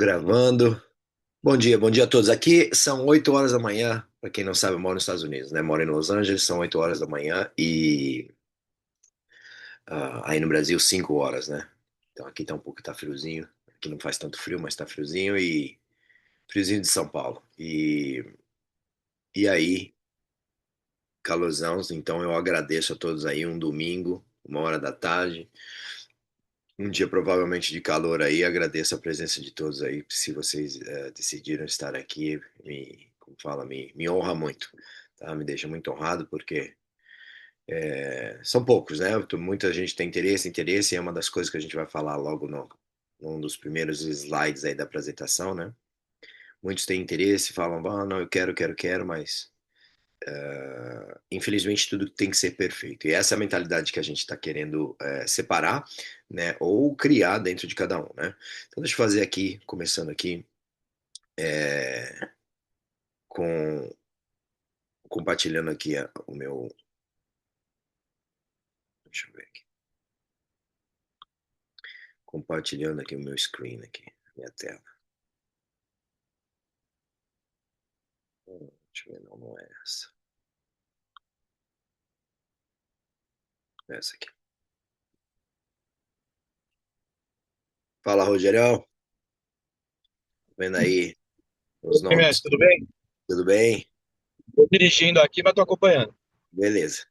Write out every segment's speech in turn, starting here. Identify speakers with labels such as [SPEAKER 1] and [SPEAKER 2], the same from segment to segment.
[SPEAKER 1] Gravando. Bom dia a todos. Aqui são 8 horas da manhã. Para quem não sabe, eu moro nos Estados Unidos, né? Moro em Los Angeles, são 8 horas da manhã e aí no Brasil 5 horas, né? Então aqui tá um pouco, tá friozinho. Aqui não faz tanto frio, mas tá friozinho e friozinho de São Paulo. E aí, calorzão, então eu agradeço a todos aí um domingo, 1 hora da tarde. Um dia provavelmente de calor aí, agradeço a presença de todos aí. Se vocês decidiram estar aqui, como fala, me honra muito, tá? Me deixa muito honrado porque são poucos, né? Muita gente tem interesse, e é uma das coisas que a gente vai falar logo num dos primeiros slides aí da apresentação, né? Muitos têm interesse, falam, ah, não, eu quero, mas infelizmente tudo tem que ser perfeito. E essa é a mentalidade que a gente está querendo separar, né? Ou criar dentro de cada um, né? Então deixa eu fazer aqui, começando aqui, é, com compartilhando aqui o meu, deixa eu ver aqui, compartilhando aqui o meu screen aqui, minha tela. Deixa eu ver, não, não é essa. É essa aqui. Fala, Rogerão. Vendo aí os
[SPEAKER 2] Oi,
[SPEAKER 1] nomes.
[SPEAKER 2] mestre, tudo bem?
[SPEAKER 1] Tudo bem?
[SPEAKER 2] Tô dirigindo aqui, mas tô acompanhando.
[SPEAKER 1] Beleza.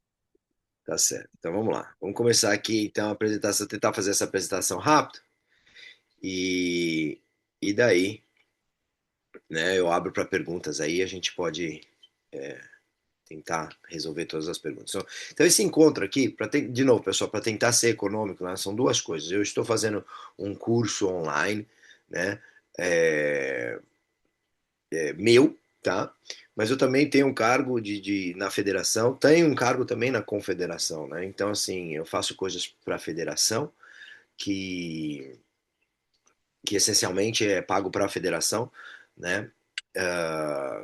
[SPEAKER 1] Tá certo. Então vamos lá. Vamos começar aqui então a apresentação, tentar fazer essa apresentação rápido e daí, né, eu abro para perguntas aí, a gente pode tentar resolver todas as perguntas. Então esse encontro aqui, de novo, pessoal, para tentar ser econômico, né, são duas coisas. Eu estou fazendo um curso online, né, é, meu, tá? Mas eu também tenho um cargo na federação, tenho um cargo também na confederação, né? Então, assim, eu faço coisas para a federação que, que essencialmente é pago para a federação, né?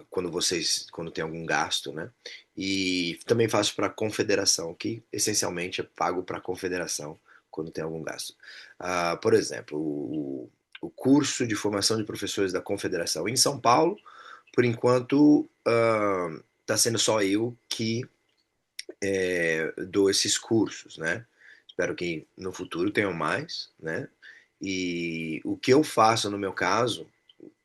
[SPEAKER 1] Quando tem algum gasto, né? E também faço para a confederação, que essencialmente é pago para a confederação quando tem algum gasto. Por exemplo, o curso de formação de professores da confederação em São Paulo, por enquanto, está sendo só eu que dou esses cursos, né? Espero que no futuro tenham mais, né? E o que eu faço no meu caso,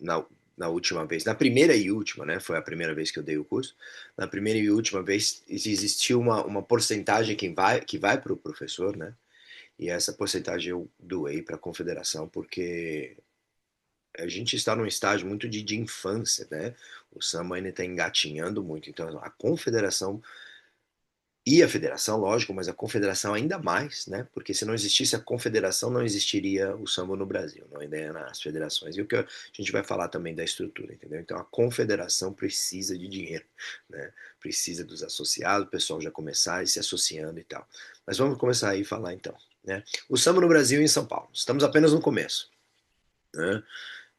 [SPEAKER 1] na, na última vez, na primeira e última, né? Foi a primeira vez que eu dei o curso. Na primeira e última vez existiu uma porcentagem que vai para o professor, né? E essa porcentagem eu doei para a confederação porque a gente está num estágio muito de infância, né? O samba ainda está engatinhando muito, então a confederação e a federação, lógico, mas a confederação ainda mais, né? Porque se não existisse a confederação, não existiria o samba no Brasil, não ainda é nas federações. E o que a gente vai falar também da estrutura, entendeu? Então a confederação precisa de dinheiro, né? Precisa dos associados, o pessoal já começar se associando e tal. Mas vamos começar aí a falar então, né? O samba no Brasil e em São Paulo. Estamos apenas no começo, né?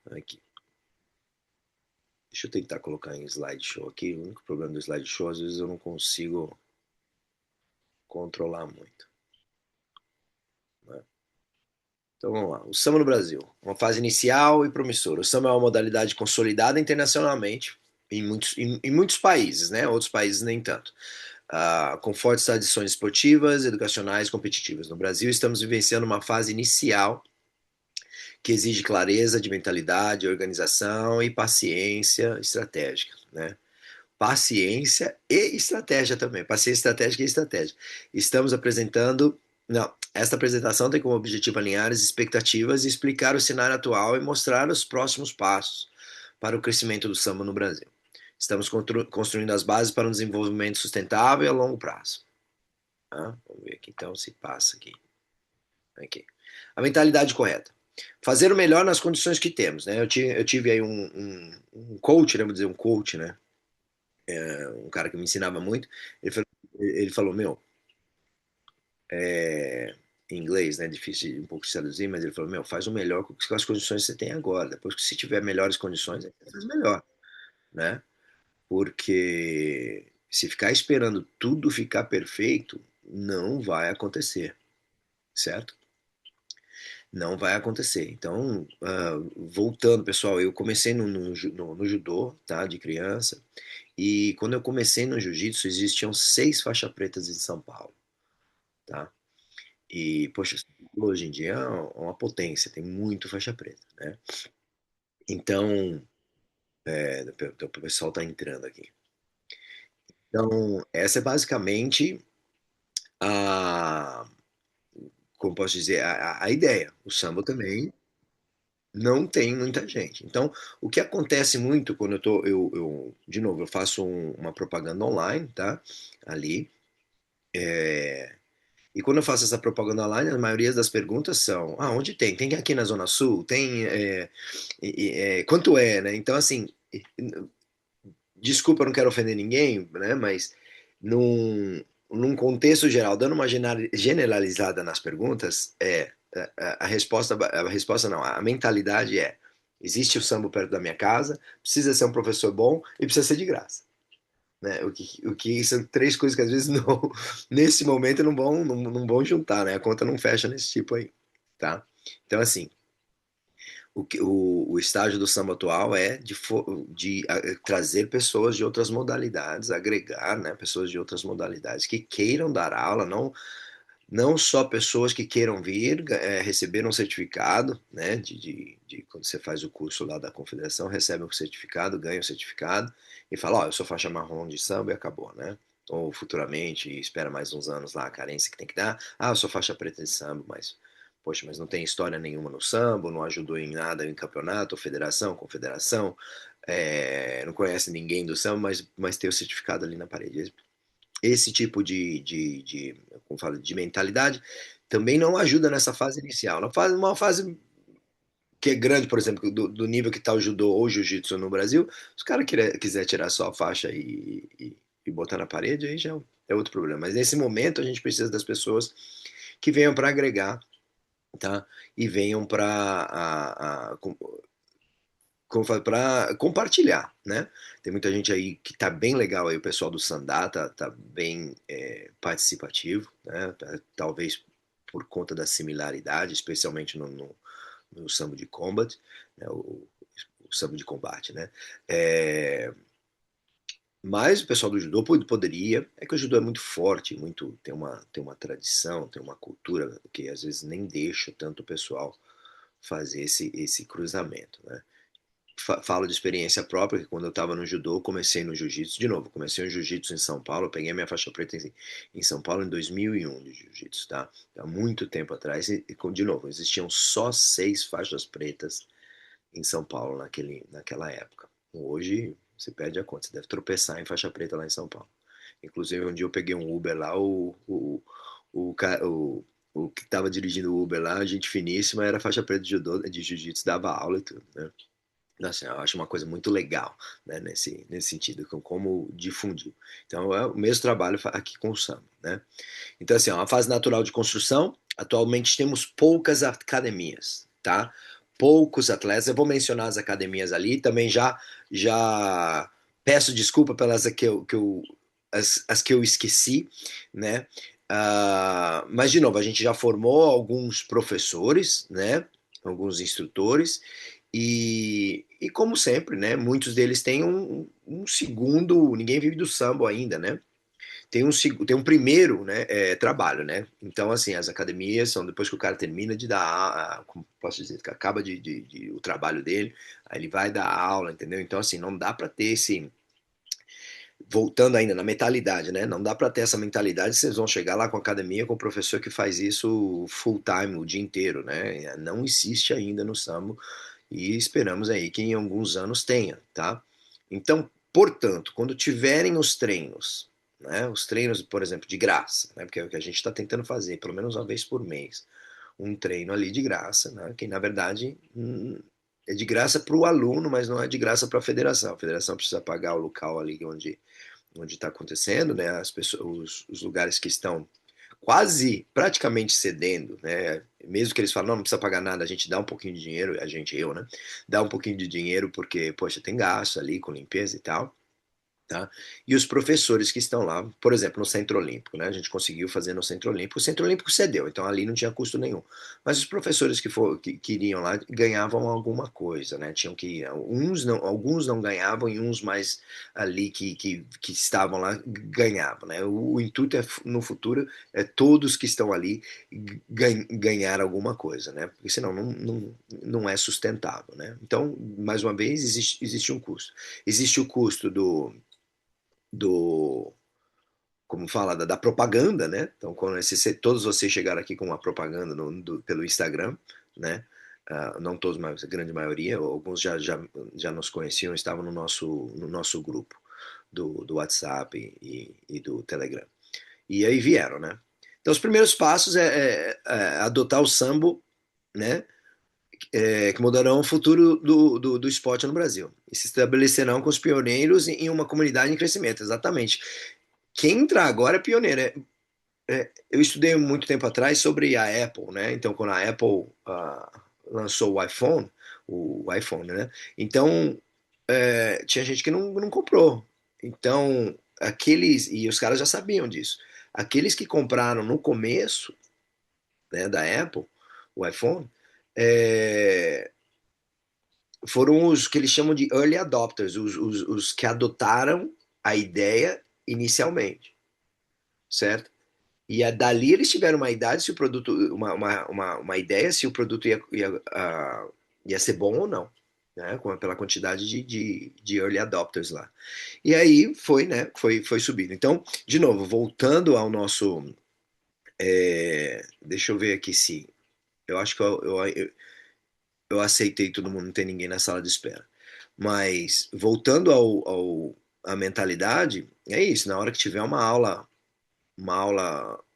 [SPEAKER 1] Aqui. Deixa eu tentar colocar em slideshow aqui. O único problema do slideshow, às vezes eu não consigo controlar muito, né? Então vamos lá. O samba no Brasil. Uma fase inicial e promissora. O samba é uma modalidade consolidada internacionalmente em muitos países, né? Outros países nem tanto. Com fortes tradições esportivas, educacionais e competitivas. No Brasil, estamos vivenciando uma fase inicial que exige clareza de mentalidade, organização e paciência estratégica, né? Paciência e estratégia também. Paciência estratégica e estratégia. Estamos apresentando. Não, esta apresentação tem como objetivo alinhar as expectativas e explicar o cenário atual e mostrar os próximos passos para o crescimento do samba no Brasil. Estamos construindo as bases para um desenvolvimento sustentável e a longo prazo. Vamos ver aqui então se passa aqui. Aqui. A mentalidade correta. Fazer o melhor nas condições que temos, né? Eu tive aí um coach, né? Vou dizer um coach, né? Um cara que me ensinava muito, ele falou, meu, em inglês, né, difícil um pouco de traduzir, mas ele falou, meu, faz o melhor com as condições que você tem agora, depois que se tiver melhores condições, aí você faz melhor, né, porque se ficar esperando tudo ficar perfeito, não vai acontecer, certo? Não vai acontecer. Então, voltando, pessoal, eu comecei no judô, tá, de criança, e quando eu comecei no jiu-jitsu, existiam 6 faixas pretas em São Paulo, tá? E, poxa, hoje em dia é uma potência, tem muito faixa preta, né? Então, o pessoal tá entrando aqui. Então, essa é basicamente a, como posso dizer, a ideia. O samba também não tem muita gente. Então, o que acontece muito quando de novo, eu faço uma propaganda online, tá? Ali. E quando eu faço essa propaganda online, a maioria das perguntas são: onde tem? Tem aqui na Zona Sul? Tem. Quanto é, né? Então, assim, desculpa, eu não quero ofender ninguém, né? Mas num contexto geral, dando uma generalizada nas perguntas, a resposta não, a mentalidade é: existe o samba perto da minha casa, precisa ser um professor bom e precisa ser de graça. Né? O que são 3 coisas que às vezes não, nesse momento não vão juntar, né? A conta não fecha nesse tipo aí, tá? Então, assim, o estágio do samba atual é de trazer pessoas de outras modalidades, agregar, né, pessoas de outras modalidades que queiram dar aula, não só pessoas que queiram vir receber um certificado, né, quando você faz o curso lá da confederação, recebe um certificado, ganha um certificado e fala: ó, eu sou faixa marrom de samba e acabou, né? Ou futuramente, espera mais uns anos lá, a carência que tem que dar. Eu sou faixa preta de samba, mas, poxa, mas não tem história nenhuma no samba, não ajudou em nada em campeonato, federação, confederação, não conhece ninguém do samba, mas tem o certificado ali na parede. Esse tipo como falo, de mentalidade também não ajuda nessa fase inicial. Uma fase que é grande, por exemplo, do nível que está o judô ou o jiu-jitsu no Brasil, se o cara quiser tirar só a faixa e botar na parede, aí já é outro problema. Mas nesse momento a gente precisa das pessoas que venham para agregar, tá? E venham para como fala, para compartilhar, né? Tem muita gente aí que tá bem legal aí, o pessoal do Sandá tá bem participativo, né? Talvez por conta da similaridade, especialmente no Samba de Combat, né? O Samba de combate, né? É, mas o pessoal do judô poderia, é que o judô é muito forte, muito tem uma tradição, tem uma cultura que às vezes nem deixa tanto o pessoal fazer esse cruzamento, né? Falo de experiência própria, que quando eu estava no judô, comecei no jiu-jitsu, de novo, comecei no jiu-jitsu em São Paulo, eu peguei a minha faixa preta em São Paulo em 2001 de jiu-jitsu, tá? Há muito tempo atrás, de novo, existiam só 6 faixas pretas em São Paulo naquela época. Hoje, você perde a conta, você deve tropeçar em faixa preta lá em São Paulo. Inclusive, um dia eu peguei um Uber lá, o que estava dirigindo o Uber lá, gente finíssima, era faixa preta de judô, de jiu-jitsu, dava aula e tudo, né? Assim, eu acho uma coisa muito legal, né, nesse sentido, como difundir. Então, é o mesmo trabalho aqui com o samba, né? Então, assim, é uma fase natural de construção. Atualmente temos poucas academias, tá? Poucos atletas. Eu vou mencionar as academias ali. Também já peço desculpa pelas as que eu esqueci, né? Mas, de novo, a gente já formou alguns professores, né? Alguns instrutores. E como sempre, né? Muitos deles têm um segundo. Ninguém vive do samba ainda, né? Tem um primeiro, né, trabalho, né? Então, assim, as academias são depois que o cara termina de dar, como posso dizer, que acaba o trabalho dele, aí ele vai dar aula, entendeu? Então, assim, não dá para ter voltando ainda na mentalidade, né? Não dá para ter essa mentalidade, vocês vão chegar lá com a academia com o professor que faz isso full time, o dia inteiro, né? Não existe ainda no SAMU e esperamos aí que em alguns anos tenha, tá? Então, portanto, quando tiverem os treinos, né? Os treinos, por exemplo, de graça, né? Porque é o que a gente está tentando fazer, pelo menos uma vez por mês, um treino ali de graça, né? Que na verdade é de graça para o aluno, mas não é de graça para a federação. A federação precisa pagar o local ali onde está acontecendo, né? As pessoas, os lugares que estão quase praticamente cedendo, né? Mesmo que eles falam, não precisa pagar nada, a gente dá um pouquinho de dinheiro, eu, né? Dá um pouquinho de dinheiro porque, poxa, tem gasto ali com limpeza e tal. tá? E os professores que estão lá, por exemplo, no Centro Olímpico, né? A gente conseguiu fazer no Centro Olímpico. O Centro Olímpico cedeu, então ali não tinha custo nenhum. Mas os professores que iriam lá ganhavam alguma coisa, né? Tinham que uns não, alguns não ganhavam e uns mais ali que estavam lá ganhavam, né? O intuito é no futuro é todos que estão ali ganhar alguma coisa, né? Porque senão não é sustentável, né? Então, mais uma vez, existe um custo. Existe o custo do como fala, da propaganda, né? Então, quando todos vocês chegaram aqui com uma propaganda pelo Instagram, né? Não todos, mas a grande maioria, alguns já nos conheciam, estavam no nosso grupo do WhatsApp e do Telegram. E aí vieram, né? Então, os primeiros passos é adotar o sambo, né? Que mudarão o futuro do esporte no Brasil. E se estabelecerão com os pioneiros em uma comunidade em crescimento, exatamente. Quem entrar agora é pioneiro. Eu estudei muito tempo atrás sobre a Apple, né? Então, quando a Apple lançou o iPhone, né? Então, tinha gente que não comprou. Então, e os caras já sabiam disso. Aqueles que compraram no começo, né, da Apple, o iPhone, é, foram os que eles chamam de early adopters, os que adotaram a ideia inicialmente, certo? E dali eles tiveram uma idade, se o produto, uma ideia se o produto ia ser bom ou não, né? Pela quantidade de early adopters lá. E aí foi, né? Foi subindo. Então, de novo, voltando ao nosso. Deixa eu ver aqui se. Eu acho que eu aceitei todo mundo, não tem ninguém na sala de espera. Mas, voltando à mentalidade, é isso. Na hora que tiver uma aula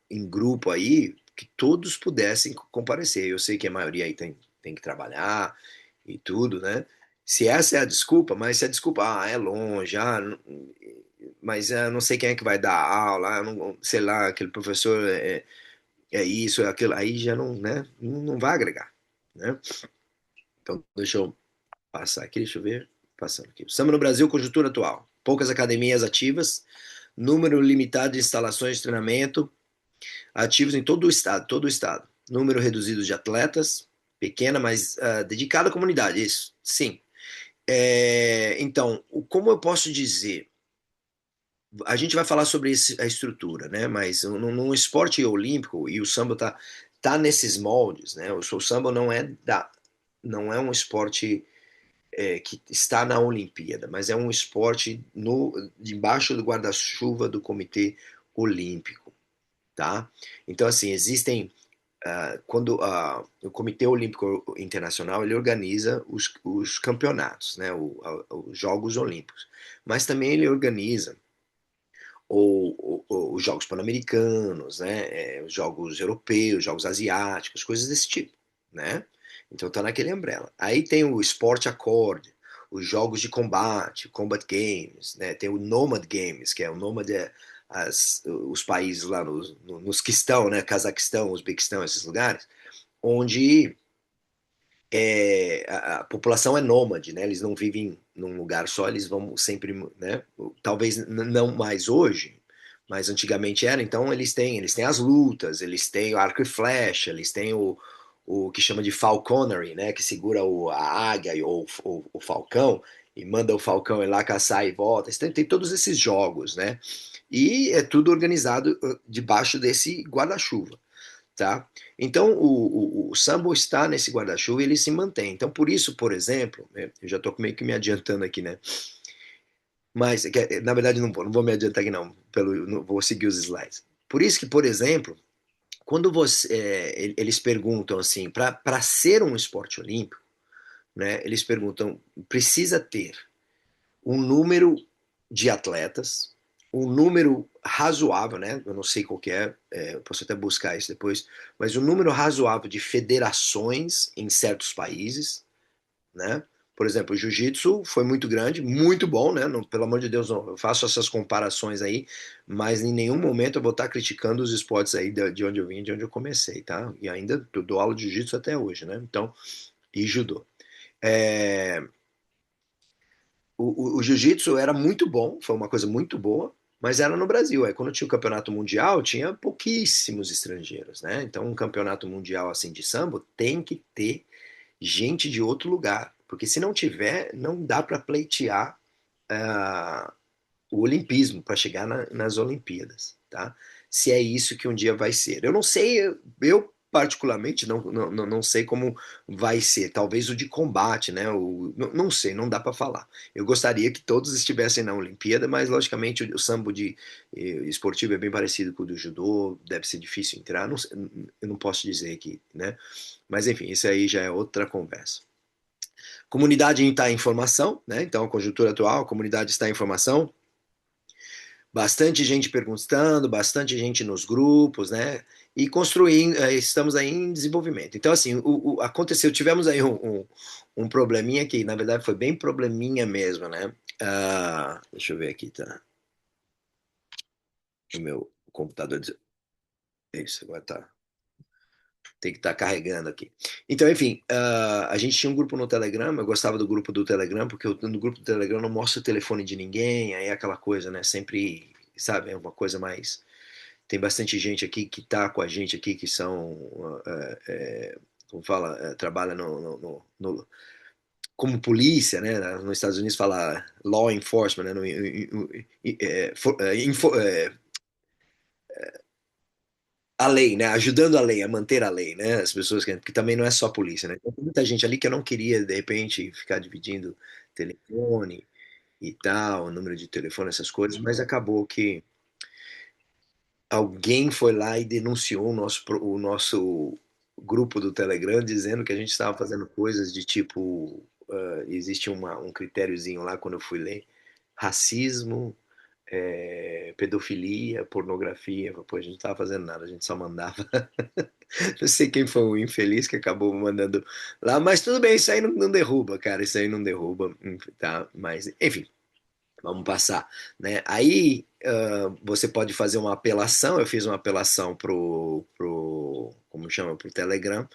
[SPEAKER 1] em grupo aí, que todos pudessem comparecer. Eu sei que a maioria aí tem que trabalhar e tudo, né? Se essa é a desculpa, mas se a desculpa, é longe, mas não sei quem é que vai dar aula, sei lá, aquele professor é isso, é aquilo, aí já não, né? Não vai agregar, né? Então, deixa eu passar aqui, deixa eu ver. Passando aqui. Samba no Brasil, conjuntura atual. Poucas academias ativas, número limitado de instalações de treinamento, ativos em todo o estado. Número reduzido de atletas, pequena, mas dedicada à comunidade, isso, sim. Então, como eu posso dizer? A gente vai falar sobre a estrutura, né? Mas no esporte olímpico, e o samba tá nesses moldes, né? O samba não é um esporte que está na Olimpíada, mas é um esporte debaixo do guarda-chuva do Comitê Olímpico, tá? Então, assim, existem quando o Comitê Olímpico Internacional ele organiza os campeonatos, né, os Jogos Olímpicos, mas também ele organiza os Jogos Pan-Americanos, né, os Jogos Europeus, Jogos Asiáticos, coisas desse tipo, né? Então tá naquele umbrella. Aí tem o Sport Accord, os Jogos de Combate, Combat Games, né? Tem o Nomad Games, que é o Nomad os países lá nos que estão, né? Cazaquistão, Uzbequistão, esses lugares, onde a população é nômade, né? Eles não vivem num lugar só, eles vão sempre, né? Talvez não mais hoje, mas antigamente era. Então eles têm as lutas, eles têm o arco e flecha, eles têm o que chama de falconry, né? Que segura a águia ou o falcão e manda o falcão ir lá caçar e volta. Tem todos esses jogos, né? E é tudo organizado debaixo desse guarda-chuva, tá? Então, o Sambo está nesse guarda-chuva e ele se mantém. Então, por isso, por exemplo, eu já estou meio que me adiantando aqui, né? Mas, na verdade, não vou me adiantar aqui, não, vou seguir os slides. Por isso que, por exemplo, quando eles perguntam assim, para ser um esporte olímpico, né, eles perguntam, precisa ter um número de atletas, um número razoável, né? Eu não sei qual que eu posso até buscar isso depois, mas um número razoável de federações em certos países, né? Por exemplo, o jiu-jitsu foi muito grande, muito bom, né? Não, pelo amor de Deus, não, eu faço essas comparações aí, mas em nenhum momento eu vou estar criticando os esportes aí de onde eu vim, de onde eu comecei, tá? E ainda dou aula de jiu-jitsu até hoje, né? Então, e judô. É, o jiu-jitsu era muito bom, foi uma coisa muito boa, mas era no Brasil. Aí quando tinha o campeonato mundial, tinha pouquíssimos estrangeiros, né? Então um campeonato mundial assim de sambo tem que ter gente de outro lugar, porque se não tiver, não dá para pleitear ah, o olimpismo para chegar nas Olimpíadas, tá? Se é isso que um dia vai ser. Eu não sei, eu particularmente não sei como vai ser. Talvez o de combate, né? Não sei, não dá para falar. Eu gostaria que todos estivessem na Olimpíada, mas logicamente o sambo de esportivo é bem parecido com o do judô, deve ser difícil entrar. Não eu não posso dizer aqui, né? Mas enfim, isso aí já é outra conversa. Comunidade está em formação, né? Então, a conjuntura atual, a comunidade está em formação, bastante gente perguntando, bastante gente nos grupos, né? E construindo, estamos aí em desenvolvimento. Então, assim, aconteceu, tivemos aí um probleminha que, na verdade, foi bem probleminha mesmo, né? Deixa eu ver aqui, tá? O meu computador. Isso, agora tá. Tem que estar carregando aqui. Então, enfim, a gente tinha um grupo no Telegram, eu gostava do grupo do Telegram, porque no grupo do Telegram não mostra o telefone de ninguém, aí é aquela coisa, né? Sempre, sabe, é uma coisa mais. Tem bastante gente aqui que está com a gente aqui, que são, como fala, trabalha como polícia, né? Nos Estados Unidos fala law enforcement, né? A lei, né? Ajudando a lei, a manter a lei, né? As pessoas que também não é só polícia, né? Então, tem muita gente ali que eu não queria, de repente, ficar dividindo telefone e tal, o número de telefone, essas coisas, mas acabou que alguém foi lá e denunciou o nosso grupo do Telegram dizendo que a gente estava fazendo coisas de tipo, existe um critériozinho lá quando eu fui ler, racismo, pedofilia, pornografia. Pô, a gente não estava fazendo nada, a gente só mandava. Não sei quem foi o infeliz que acabou mandando lá, mas tudo bem, isso aí não derruba, cara, isso aí não derruba, tá? Mas, enfim, vamos passar, né? Aí você pode fazer uma apelação. Eu fiz uma apelação como chama, pro Telegram,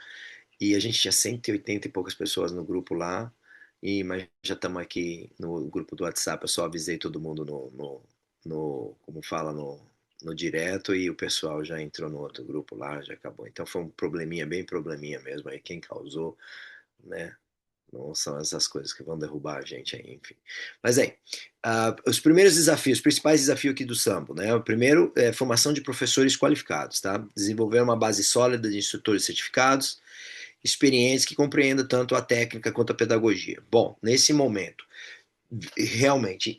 [SPEAKER 1] e a gente tinha 180 e poucas pessoas no grupo lá, mas já estamos aqui no grupo do WhatsApp. Eu só avisei todo mundo como fala, no direto, e o pessoal já entrou no outro grupo lá, já acabou. Então foi um probleminha, bem probleminha mesmo, aí quem causou, né? Não são essas coisas que vão derrubar a gente aí, enfim. Mas aí, os primeiros desafios, os principais desafios aqui do Sambo, né? O primeiro é formação de professores qualificados, tá? Desenvolver uma base sólida de instrutores certificados, experientes que compreendam tanto a técnica quanto a pedagogia. Bom, nesse momento, realmente,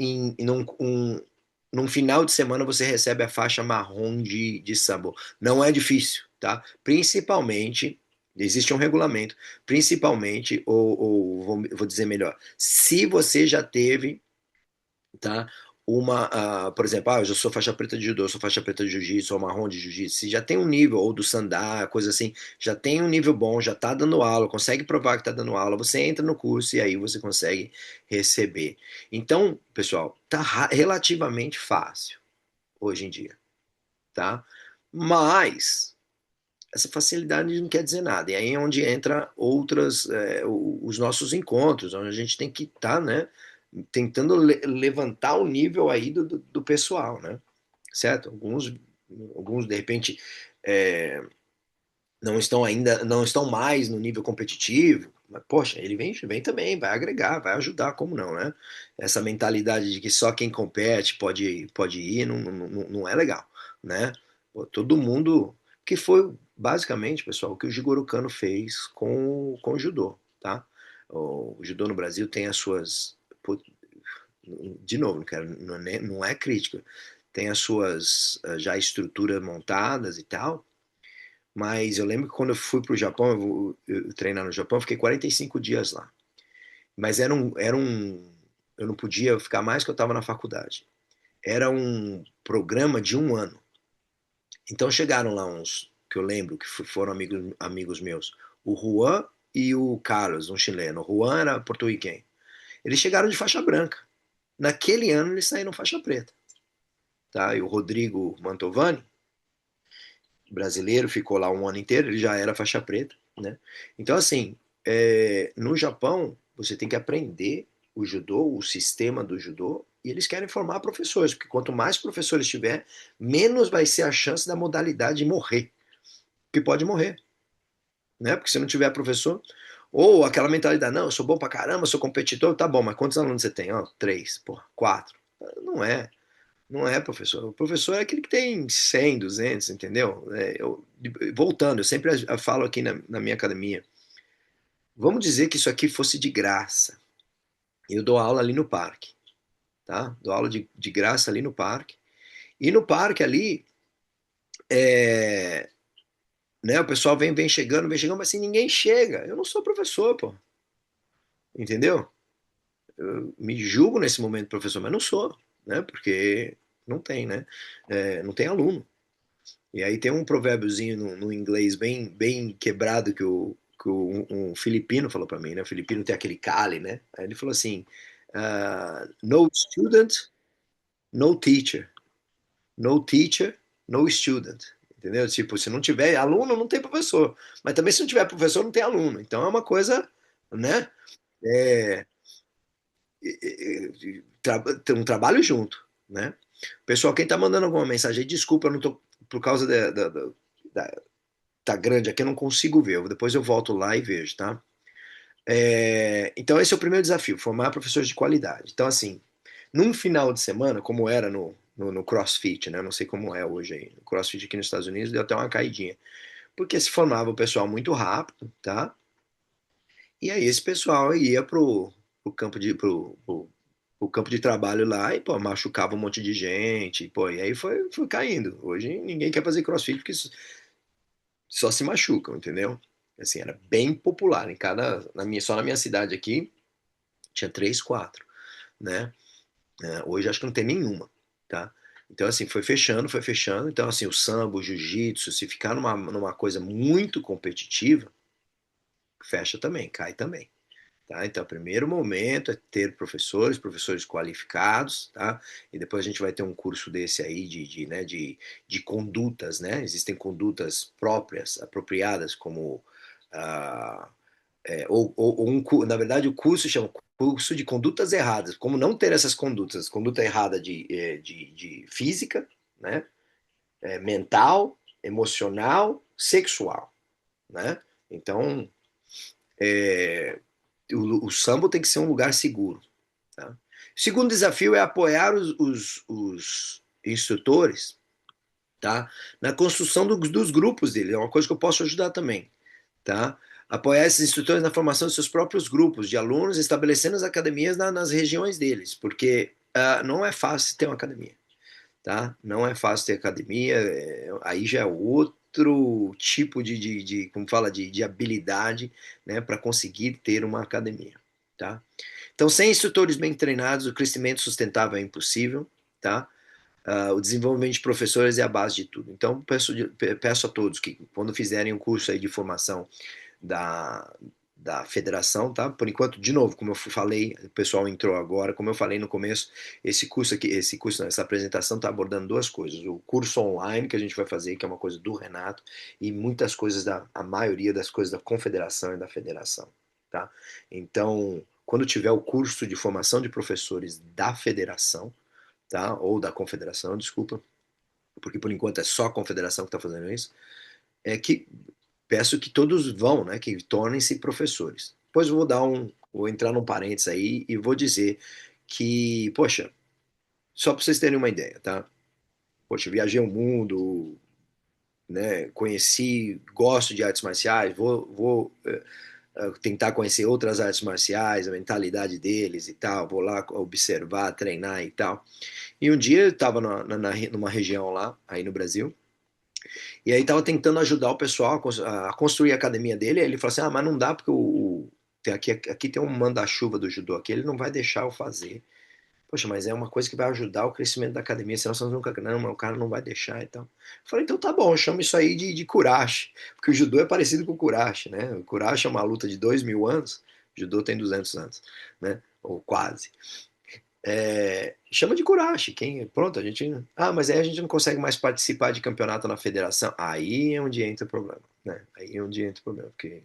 [SPEAKER 1] num final de semana você recebe a faixa marrom de sambo. Não é difícil, tá? Principalmente, existe um regulamento, principalmente, ou vou dizer melhor, se você já teve, tá? Por exemplo, eu já sou faixa preta de judô, sou faixa preta de jiu-jitsu, sou marrom de jiu-jitsu. Se já tem um nível, ou do sandá, coisa assim, já tem um nível bom, já tá dando aula, consegue provar que tá dando aula, você entra no curso e aí você consegue receber. Então, pessoal, tá relativamente fácil hoje em dia, tá? Mas essa facilidade não quer dizer nada. E aí é onde entra os nossos encontros, onde a gente tem que estar, né, tentando levantar o nível aí do pessoal, né? Certo? Alguns de repente é, não estão mais no nível competitivo, mas poxa, ele vem também, vai agregar, vai ajudar, como não, né? Essa mentalidade de que só quem compete pode ir não é legal, né? Pô, todo mundo, que foi basicamente, pessoal, o que o Jigoro Kano fez com o judô, tá? O judô no Brasil tem as suas, de novo, não é crítica, tem as suas já estruturas montadas e tal. Mas eu lembro que quando eu fui para o Japão, eu treinar no Japão, eu fiquei 45 dias lá. Mas eu não podia ficar mais que eu estava na faculdade. Era um programa de um ano. Então chegaram lá uns que eu lembro que foram amigos meus, o Juan e o Carlos, um chileno. O Juan era porto-riquenho. Eles chegaram de faixa branca. Naquele ano eles saíram faixa preta, tá? E o Rodrigo Mantovani, brasileiro, ficou lá um ano inteiro, ele já era faixa preta, né? Então, assim, no Japão, você tem que aprender. o judô, o sistema do judô, e eles querem formar professores, porque quanto mais professores tiver, menos vai ser a chance da modalidade morrer, que pode morrer, né? Porque se não tiver professor, ou aquela mentalidade, não, eu sou bom pra caramba, sou competidor, tá bom, mas quantos alunos você tem? Ó, três, porra, quatro. Não é, não é professor. O professor é aquele que tem 100, 200, entendeu? Voltando, eu sempre falo aqui na minha academia, vamos dizer que isso aqui fosse de graça. Eu dou aula ali no parque, tá? Dou aula de graça ali no parque. E no parque ali, é, né, o pessoal vem chegando, mas assim, ninguém chega. Eu não sou professor, pô. Entendeu? Eu me julgo nesse momento professor, mas não sou, né? Porque não tem, né? Não tem aluno. E aí tem um provérbiozinho no inglês bem quebrado que um filipino falou para mim, né? O filipino tem aquele cale, né? Aí ele falou assim: no student, no teacher. No teacher, no student. Entendeu? Tipo, se não tiver aluno, não tem professor. Mas também se não tiver professor, não tem aluno. Então é uma coisa, né? É, tem um trabalho junto, né? Pessoal, quem tá mandando alguma mensagem aí, desculpa, eu não tô, por causa tá grande aqui, eu não consigo ver. Depois eu volto lá e vejo, tá? Então esse é o primeiro desafio, formar professores de qualidade. Então, assim, num final de semana, como era no CrossFit, né? Não sei como é hoje aí. O CrossFit aqui nos Estados Unidos deu até uma caidinha. Porque se formava o pessoal muito rápido, tá? E aí esse pessoal ia pro campo de trabalho lá e, pô, machucava um monte de gente, pô, e aí foi caindo. Hoje ninguém quer fazer CrossFit porque só se machucam, entendeu? Assim, era bem popular. Só na minha cidade aqui, tinha três, quatro, né? Hoje acho que não tem nenhuma, tá? Então, assim, foi fechando, foi fechando. Então, assim, o sambo, o jiu-jitsu, se ficar numa coisa muito competitiva, fecha também, cai também. Tá? Então, o primeiro momento é ter professores qualificados, tá? E depois a gente vai ter um curso desse aí né, de condutas, né? Existem condutas próprias, apropriadas, como ah, na verdade, o curso chama curso de condutas erradas, como não ter essas condutas, conduta errada de física, né? Mental, emocional, sexual, né? Então, é, o sambo tem que ser um lugar seguro. Tá? O segundo desafio é apoiar os instrutores, tá? Na construção dos grupos dele. É uma coisa que eu posso ajudar também. Tá? Apoiar esses instrutores na formação de seus próprios grupos de alunos, estabelecendo as academias nas regiões deles, porque não é fácil ter uma academia. Tá? Não é fácil ter academia, aí já é outro tipo como fala, de habilidade, né, para conseguir ter uma academia, tá? Então, sem instrutores bem treinados, o crescimento sustentável é impossível, tá? O desenvolvimento de professores é a base de tudo. Então, peço a todos que, quando fizerem um curso aí de formação da, da federação, tá? Por enquanto, de novo, como eu falei, o pessoal entrou agora, como eu falei no começo, essa apresentação está abordando duas coisas: o curso online que a gente vai fazer, que é uma coisa do Renato, e muitas coisas a maioria das coisas da confederação e da federação, tá? Então, quando tiver o curso de formação de professores da federação, tá? Ou da confederação, desculpa, porque por enquanto é só a confederação que está fazendo isso, é que peço que todos vão, né, que tornem-se professores. Depois eu vou entrar num parênteses aí e vou dizer que, poxa, só para vocês terem uma ideia, tá? Poxa, viajei o mundo, né, conheci, gosto de artes marciais, vou tentar conhecer outras artes marciais, a mentalidade deles e tal, vou lá observar, treinar e tal. E um dia eu estava numa região lá, aí no Brasil, e aí estava tentando ajudar o pessoal a construir a academia dele. Aí ele falou assim: ah, mas não dá porque aqui tem um manda-chuva do judô aqui, ele não vai deixar eu fazer. Poxa, mas é uma coisa que vai ajudar o crescimento da academia, senão vocês nunca. Não, mas o cara não vai deixar e tal. Eu falei: então tá bom, chama isso aí de kurashi, porque o judô é parecido com o kurashi, né? O kurashi é uma luta de 2.000 anos, o judô tem 200 anos, né? Ou quase. Chama de Kurashi. Pronto, a gente. Ah, mas aí a gente não consegue mais participar de campeonato na federação. Aí é onde entra o problema, né? Aí é onde entra o problema, porque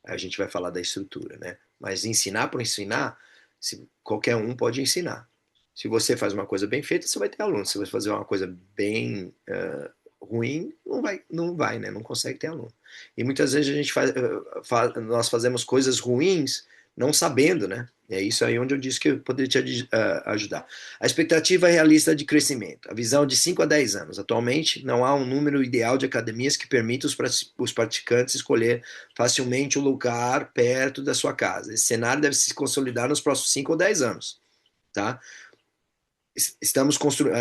[SPEAKER 1] a gente vai falar da estrutura, né? Mas ensinar por ensinar, Qualquer um pode ensinar. Se você faz uma coisa bem feita, você vai ter aluno. Se você fazer uma coisa bem ruim, não vai, né? Não consegue ter aluno. E muitas vezes a gente nós fazemos coisas ruins não sabendo, né? É isso aí onde eu disse que eu poderia te ajudar. A expectativa realista de crescimento. A visão de 5 a 10 anos. Atualmente, não há um número ideal de academias que permita os praticantes escolher facilmente o lugar perto da sua casa. Esse cenário deve se consolidar nos próximos 5 ou 10 anos, tá? Estamos construindo.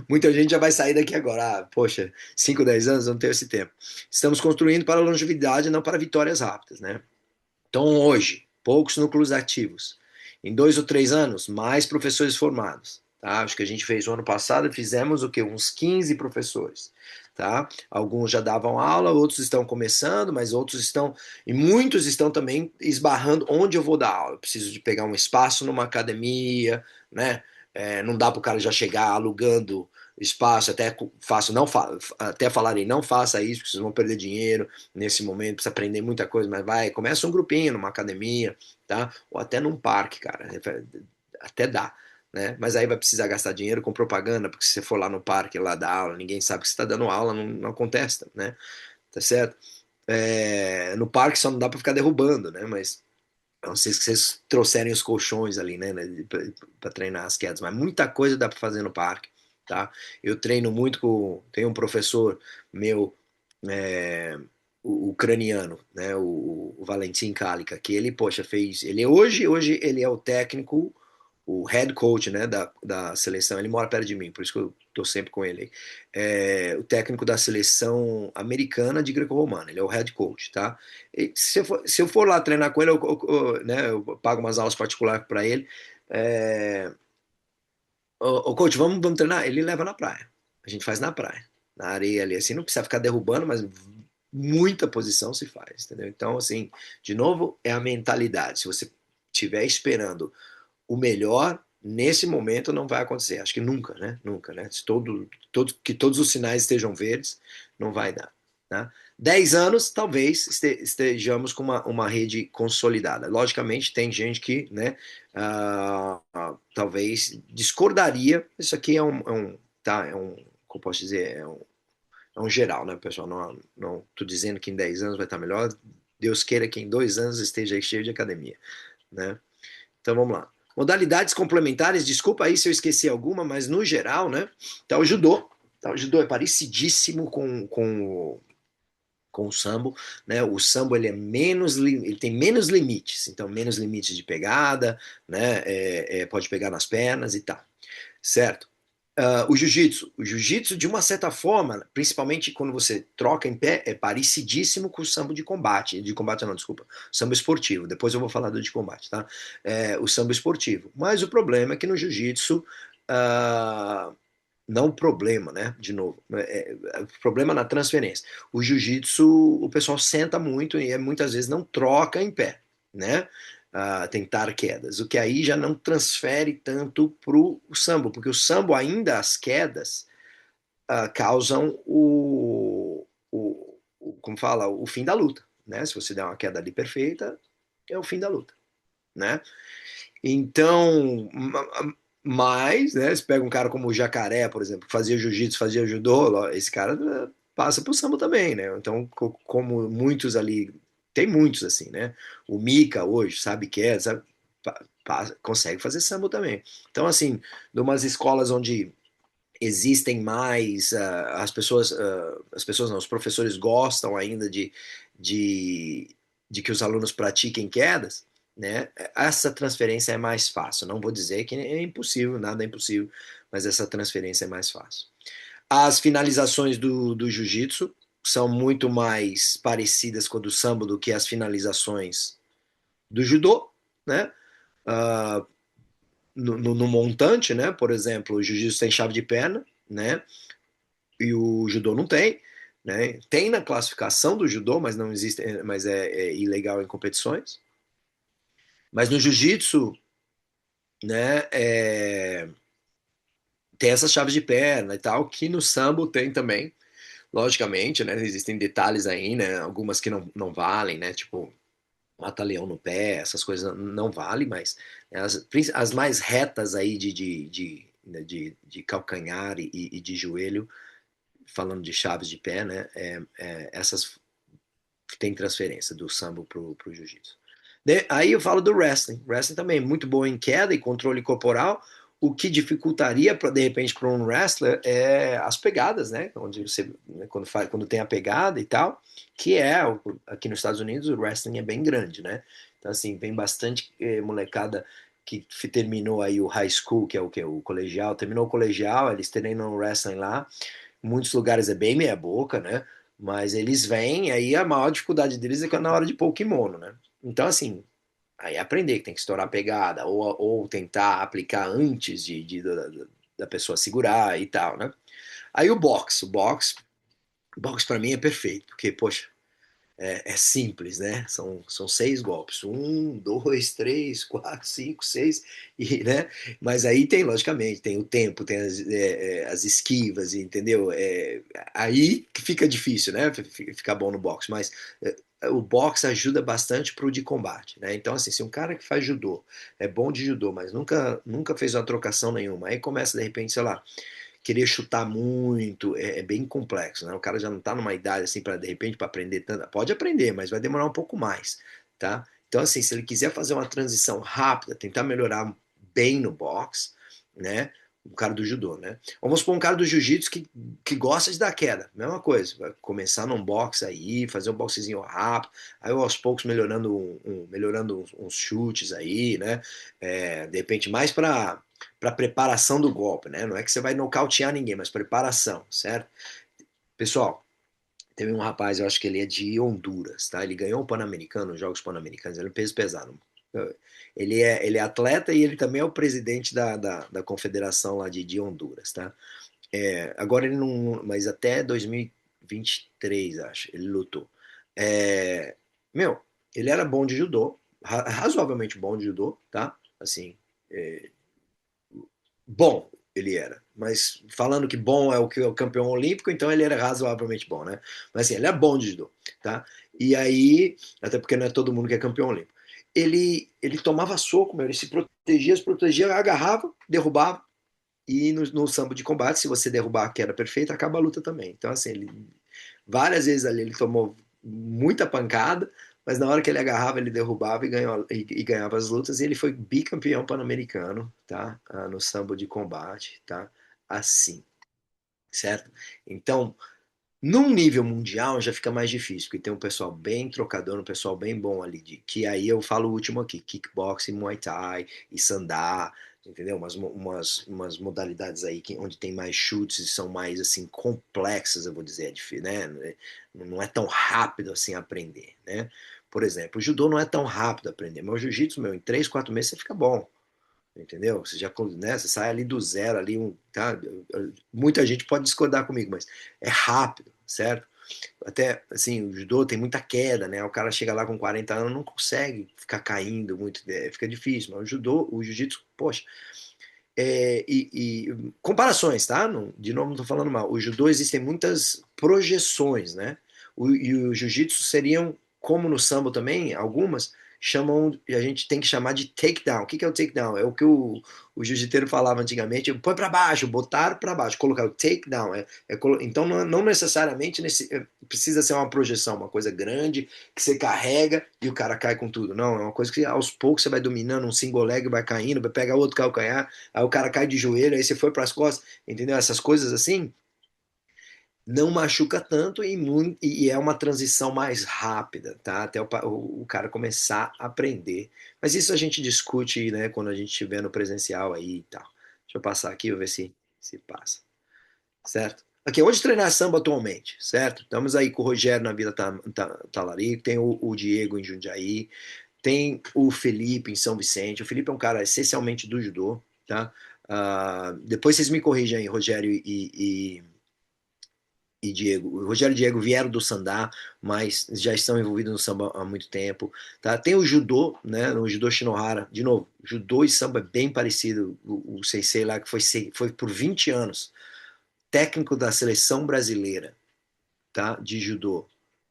[SPEAKER 1] Muita gente já vai sair daqui agora. Poxa, 5, 10 anos, não tenho esse tempo. Estamos construindo para longevidade, não para vitórias rápidas, né? Então, hoje, poucos núcleos ativos. Em 2 ou 3 anos, mais professores formados. Tá? Acho que a gente fez o ano passado, fizemos o quê? Uns 15 professores. Tá? Alguns já davam aula, outros estão começando, mas outros estão. E muitos estão também esbarrando onde eu vou dar aula. Eu preciso de pegar um espaço numa academia, né? Não dá para o cara já chegar alugando espaço, até faço, não fa até falarem, não faça isso, porque vocês vão perder dinheiro nesse momento, precisa aprender muita coisa, mas vai, começa um grupinho numa academia, tá? Ou até num parque, cara, até dá, né? Mas aí vai precisar gastar dinheiro com propaganda, porque se você for lá no parque, lá dar aula, ninguém sabe que você está dando aula, não acontece, né? Tá certo? No parque só não dá para ficar derrubando, né? Mas a não ser que vocês trouxerem os colchões ali, né, para treinar as quedas, mas muita coisa dá para fazer no parque, tá? Eu treino muito tem um professor meu, é, o ucraniano, né, o Valentin Kalika, que ele, poxa, ele hoje ele é o técnico, o head coach, né, da seleção. Ele mora perto de mim, por isso que eu tô sempre com ele. O técnico da seleção americana de greco-romana. Ele é o head coach, tá? E se eu for lá treinar com ele, né, eu pago umas aulas particulares para ele. É, coach, vamos treinar? Ele leva na praia. A gente faz na praia, na areia ali, assim, não precisa ficar derrubando, mas muita posição se faz, entendeu? Então, assim, de novo, é a mentalidade. Se você estiver esperando o melhor nesse momento não vai acontecer. Acho que nunca, né? Nunca, né? Se que todos os sinais estejam verdes, não vai dar. Né? 10 anos, talvez estejamos com uma rede consolidada. Logicamente, tem gente que, né, talvez discordaria. Isso aqui tá, como posso dizer, é um geral, né, pessoal? Não tô dizendo que em 10 anos vai estar melhor. Deus queira que em 2 anos esteja cheio de academia, né? Então vamos lá. Modalidades complementares, desculpa aí se eu esqueci alguma, mas no geral, né? Tá o judô. Tá, o judô é parecidíssimo com o sambo, né? O sambo ele tem menos limites, então menos limites de pegada, né? Pode pegar nas pernas e tal, certo? O jiu-jitsu, de uma certa forma, principalmente quando você troca em pé, é parecidíssimo com o sambo de combate não, desculpa, sambo esportivo, depois eu vou falar do de combate, tá? O sambo esportivo, mas o problema é que no jiu-jitsu, uh, não problema, né, de novo, problema na transferência, o jiu-jitsu, o pessoal senta muito e muitas vezes não troca em pé, né? Tentar quedas, o que aí já não transfere tanto para o sambo, porque o sambo ainda as quedas causam como fala, o fim da luta, né? Se você der uma queda ali perfeita, é o fim da luta, né? Então, mas, né? Você pega um cara como o Jacaré, por exemplo, que fazia jiu-jitsu, fazia judô, esse cara passa pro sambo também, né? Então, como muitos ali, tem muitos assim, né? O Mika hoje, sabe que sabe, consegue fazer sambo também. Então, assim, de umas escolas onde existem mais, as pessoas não, os professores gostam ainda de, de que os alunos pratiquem quedas, né? Essa transferência é mais fácil. Não vou dizer que é impossível, nada é impossível, mas essa transferência é mais fácil. As finalizações do jiu-jitsu são muito mais parecidas com a do sambo do que as finalizações do judô, né? Uh, no montante, né? Por exemplo, o jiu-jitsu tem chave de perna, né? E o judô não tem, né? Tem na classificação do judô, mas não existe, mas é ilegal em competições. Mas no jiu-jitsu, né? Tem essas chaves de perna e tal, que no sambo tem também, logicamente, né? Existem detalhes aí, né? Algumas que não valem, né? Tipo mata-leão no pé, essas coisas não vale, mas as mais retas aí de calcanhar e de joelho, falando de chaves de pé, né? Essas tem transferência do sambo pro jiu-jitsu. Aí eu falo do wrestling. Wrestling também é muito bom em queda e controle corporal. O que dificultaria, de repente, para um wrestler é as pegadas, né? Onde você, né, quando tem a pegada e tal, que aqui nos Estados Unidos, o wrestling é bem grande, né? Então, assim, vem bastante molecada que terminou aí o high school, que é o que? O colegial, terminou o colegial, eles treinam wrestling lá. Muitos lugares é bem meia boca, né? Mas eles vêm, aí a maior dificuldade deles é que é na hora de pôr o kimono, né? Então, assim, aí é aprender que tem que estourar a pegada, ou tentar aplicar antes da pessoa segurar e tal, né? Aí o boxe para mim é perfeito, porque, poxa, é simples, né? São 6 golpes. Um, dois, três, quatro, cinco, seis, e, né? Mas aí tem, logicamente, tem o tempo, tem as esquivas, entendeu? Aí que fica difícil, né? Ficar bom no boxe. Mas o boxe ajuda bastante pro de combate, né? Então, assim, se um cara que faz judô é bom de judô, mas nunca fez uma trocação nenhuma, aí começa, de repente, sei lá, querer chutar muito é bem complexo, né? O cara já não está numa idade assim para de repente para aprender tanto, pode aprender, mas vai demorar um pouco mais, tá? Então assim, se ele quiser fazer uma transição rápida, tentar melhorar bem no box, né? O cara do judô, né? Vamos supor um cara do jiu-jitsu que gosta de dar queda, mesma coisa, vai começar num box aí, fazer um boxezinho rápido, aí aos poucos melhorando melhorando uns chutes aí, né? De repente mais para preparação do golpe, né? Não é que você vai nocautear ninguém, mas preparação, certo? Pessoal, teve um rapaz, eu acho que ele é de Honduras, tá? Ele ganhou o Pan-Americano, os Jogos Pan-Americanos, ele é peso pesado. Ele é atleta e ele também é o presidente da confederação lá de Honduras, tá? Agora ele não, mas até 2023, acho, ele lutou. É, meu, ele era bom de judô, razoavelmente bom de judô, tá? Assim, é, bom ele era, mas falando que bom é o que é o campeão olímpico, então ele era razoavelmente bom, né? Mas assim, ele é bom de judô, tá? E aí, até porque não é todo mundo que é campeão olímpico. Ele tomava soco, meu, ele se protegia, agarrava, derrubava, e no sambo de combate, se você derrubar a queda perfeita, acaba a luta também. Então, assim, várias vezes ali ele tomou muita pancada, mas na hora que ele agarrava, ele derrubava e ganhava as lutas, e ele foi bicampeão pan-americano, tá? No sambo de combate, tá? Assim, certo? Então, num nível mundial já fica mais difícil, porque tem um pessoal bem trocador, um pessoal bem bom ali, que aí eu falo o último aqui, kickboxing, muay thai e sandá, entendeu? Umas modalidades aí onde tem mais chutes e são mais, assim, complexas, eu vou dizer, né? Não é tão rápido assim aprender, né? Por exemplo, o judô não é tão rápido aprender, mas o jiu-jitsu, meu, em 3, 4 meses você fica bom, entendeu? Você já, né, você sai ali do zero, ali, tá? Muita gente pode discordar comigo, mas é rápido, certo? Até, assim, o judô tem muita queda, né? O cara chega lá com 40 anos, não consegue ficar caindo muito, fica difícil. Mas o judô, o jiu-jitsu, poxa, comparações, tá? Não, de novo, não tô falando mal. O judô existem muitas projeções, né? E o jiu-jitsu seriam, como no sambo também, algumas chamam, e a gente tem que chamar de takedown. O que é o takedown? É o que o jiu-jiteiro falava antigamente, põe para baixo, botar para baixo, colocar o takedown. Então não necessariamente precisa ser uma projeção, uma coisa grande que você carrega e o cara cai com tudo. Não, é uma coisa que aos poucos você vai dominando, um single leg vai caindo, vai pegar outro calcanhar, aí o cara cai de joelho, aí você foi para as costas, entendeu? Essas coisas assim não machuca tanto e é uma transição mais rápida, tá? Até o cara começar a aprender. Mas isso a gente discute, né, quando a gente estiver no presencial aí e tal. Deixa eu passar aqui, vou ver se passa, certo? Aqui, onde treinar samba atualmente, certo? Estamos aí com o Rogério na Vila Talarico, tem o Diego em Jundiaí, tem o Felipe em São Vicente. O Felipe é um cara essencialmente do judô, tá? Depois vocês me corrigem aí, Rogério e Diego. O Rogério e Diego vieram do Sandá, mas já estão envolvidos no samba há muito tempo. Tá? Tem o judô, né? O judô Shinohara. De novo, judô e samba é bem parecido. O Sensei lá, que foi por 20 anos técnico da seleção brasileira, tá? De judô.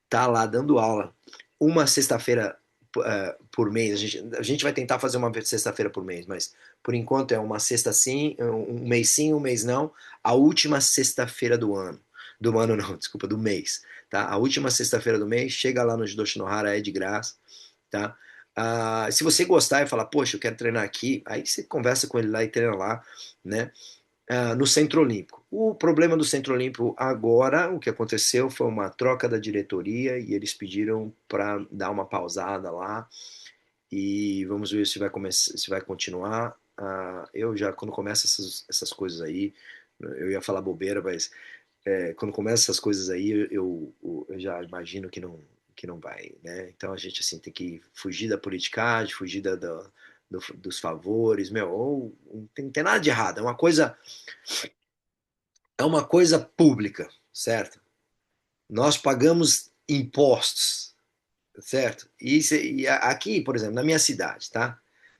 [SPEAKER 1] Tá lá dando aula uma sexta-feira por mês. A gente vai tentar fazer uma sexta-feira por mês, mas por enquanto é uma sexta sim, um mês não. A última sexta-feira do ano. Do ano não, desculpa, do mês. Tá? A última sexta-feira do mês, chega lá no Judô Shinohara, é de graça. Tá? Se você gostar e falar, poxa, eu quero treinar aqui, aí você conversa com ele lá e treina lá, né? No Centro Olímpico. O problema do Centro Olímpico agora, o que aconteceu foi uma troca da diretoria e eles pediram para dar uma pausada lá e vamos ver se vai começar, se vai continuar. Eu já, quando começa essas coisas aí, eu ia falar bobeira, mas quando começa essas coisas aí, eu já imagino que não vai, né? Então a gente assim tem que fugir da politicagem, fugir dos favores, meu, ou, não tem nada de errado, é uma coisa pública, certo? Nós pagamos impostos, certo? Aqui, por exemplo, na minha cidade, tá?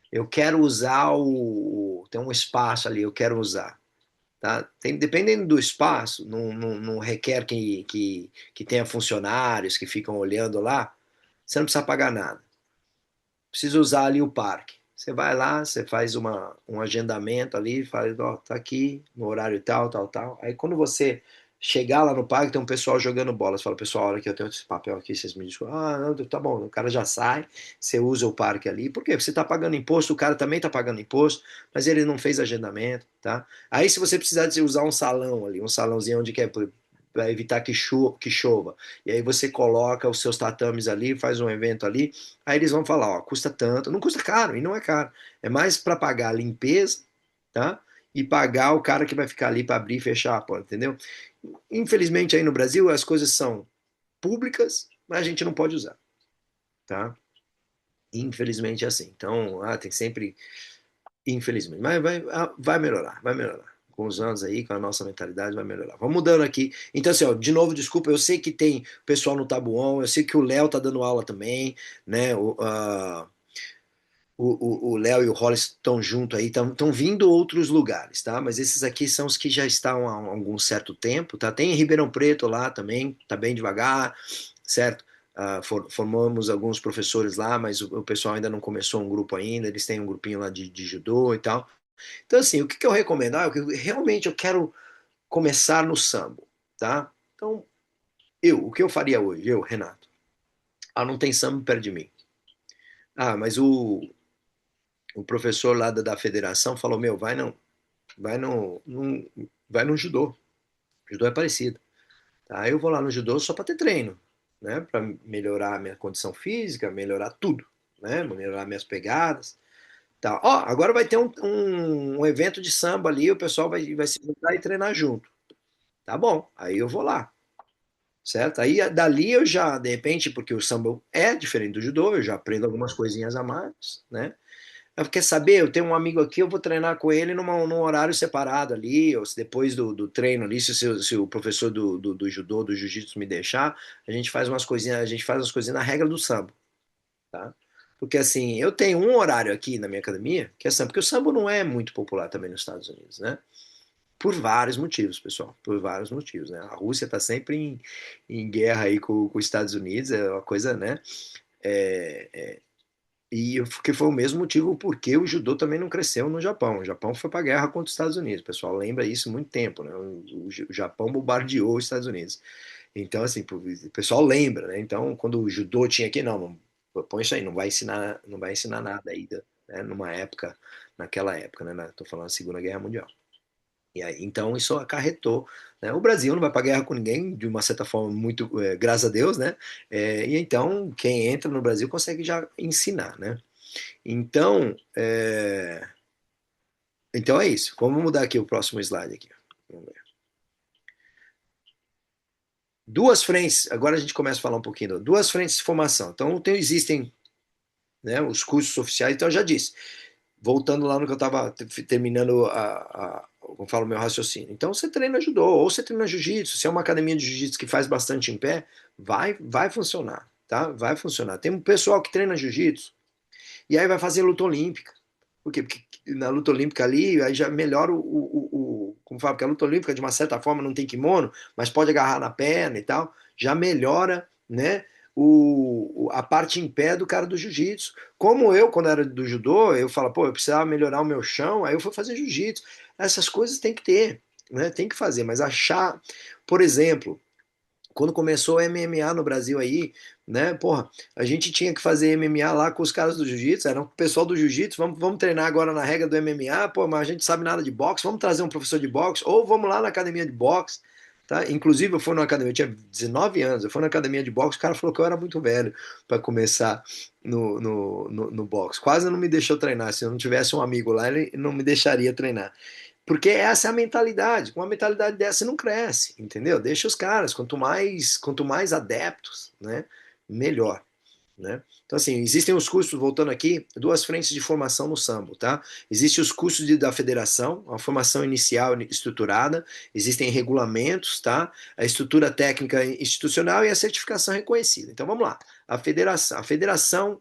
[SPEAKER 1] Eu quero usar tem um espaço ali, eu quero usar. Tá? Dependendo do espaço, não requer que tenha funcionários que ficam olhando lá, você não precisa pagar nada. Precisa usar ali o parque. Você vai lá, você faz um agendamento ali, fala, ó, tá aqui, no horário tal, tal, tal. Aí quando você chegar lá no parque, tem um pessoal jogando bola. Você fala, pessoal, olha que eu tenho esse papel aqui, vocês me desculpem. Ah, não, tá bom, o cara já sai, você usa o parque ali. Por quê? Porque você tá pagando imposto, o cara também tá pagando imposto, mas ele não fez agendamento, tá? Aí se você precisar de usar um salão ali, um salãozinho onde quer para evitar que chova. E aí você coloca os seus tatames ali, faz um evento ali, aí eles vão falar, ó, custa tanto, não custa caro, e não é caro. É mais para pagar a limpeza, tá? E pagar o cara que vai ficar ali para abrir e fechar a porta, entendeu? Infelizmente aí no Brasil as coisas são públicas, mas a gente não pode usar, tá? Infelizmente é assim. Então, tem sempre, infelizmente, mas vai melhorar, vai melhorar. Com os anos aí, com a nossa mentalidade, vai melhorar. Vamos mudando aqui. Então, assim, ó, de novo, desculpa, eu sei que tem pessoal no Tabuão, eu sei que o Léo tá dando aula também, né? O Léo e o Hollis estão junto aí, estão vindo outros lugares, tá? Mas esses aqui são os que já estão há algum certo tempo, tá? Tem em Ribeirão Preto lá também, tá bem devagar, certo? Formamos alguns professores lá, mas o pessoal ainda não começou um grupo ainda, eles têm um grupinho lá de judô e tal. Então, assim, o que eu recomendo? Realmente eu quero começar no sambo, tá? Então, o que eu faria hoje? Eu, Renato. Não tem sambo perto de mim. Mas o professor lá da federação falou, meu, vai no judô. Judô é parecido. Tá? Eu vou lá no judô só para ter treino, né? Para melhorar a minha condição física, melhorar tudo, né? Melhorar minhas pegadas. Tá. Agora vai ter um evento de samba ali, o pessoal vai se juntar e treinar junto. Tá bom, aí eu vou lá, certo? Aí dali eu já, de repente, porque o samba é diferente do judô, eu já aprendo algumas coisinhas a mais, né? Quer saber? Eu tenho um amigo aqui, eu vou treinar com ele num horário separado ali, ou se depois do treino ali, se o professor do judô, do jiu-jitsu me deixar, a gente faz umas coisinhas na regra do samba, tá? Porque assim, eu tenho um horário aqui na minha academia, que é samba, porque o samba não é muito popular também nos Estados Unidos, né? Por vários motivos, pessoal, por vários motivos, né? A Rússia está sempre em guerra aí com os Estados Unidos, é uma coisa, né? É, que foi o mesmo motivo porque o judô também não cresceu no Japão. O Japão foi para a guerra contra os Estados Unidos. O pessoal lembra isso há muito tempo, né? O Japão bombardeou os Estados Unidos. Então, assim, o pessoal lembra, né? Então, quando o judô tinha aqui, não põe isso aí, não vai ensinar nada aí, né? Naquela época, né? Tô falando da Segunda Guerra Mundial. E aí, então isso acarretou, né? O Brasil não vai para guerra com ninguém, de uma certa forma, muito, graças a Deus, né? E então, quem entra no Brasil consegue já ensinar, né? Então, então é isso. Vamos mudar aqui o próximo slide aqui. Vamos ver. Duas frentes, agora a gente começa a falar um pouquinho. Duas frentes de formação. Então, existem, né, os cursos oficiais, então eu já disse. Voltando lá no que eu estava terminando como falo, o meu raciocínio. Então você treina judô ou você treina jiu-jitsu. Se é uma academia de jiu-jitsu que faz bastante em pé, vai funcionar, tá? Vai funcionar. Tem um pessoal que treina jiu-jitsu e aí vai fazer luta olímpica. Por quê? Porque na luta olímpica ali, aí já melhora como fala, porque a luta olímpica de uma certa forma não tem kimono, mas pode agarrar na perna e tal, já melhora, né? a parte em pé do cara do jiu-jitsu. Como eu, quando era do judô, eu falo, pô, eu precisava melhorar o meu chão, aí eu fui fazer jiu-jitsu. Essas coisas tem que ter, né? Tem que fazer, mas achar, por exemplo, quando começou o MMA no Brasil aí, né, porra, a gente tinha que fazer MMA lá com os caras do jiu-jitsu, era o pessoal do jiu-jitsu, vamos treinar agora na regra do MMA, pô, mas a gente sabe nada de boxe, vamos trazer um professor de boxe, ou vamos lá na academia de boxe, tá? Inclusive eu fui na academia, eu tinha 19 anos, eu fui na academia de boxe, o cara falou que eu era muito velho para começar no boxe, quase não me deixou treinar, se eu não tivesse um amigo lá, ele não me deixaria treinar. Porque essa é a mentalidade. Com uma mentalidade dessa você não cresce, entendeu? Deixa os caras, quanto mais adeptos, né, melhor, né? Então assim, existem os cursos, voltando aqui, duas frentes de formação no sambo, tá? Existem os cursos da federação, a formação inicial estruturada, existem regulamentos, tá? A estrutura técnica institucional e a certificação reconhecida. Então vamos lá. A federação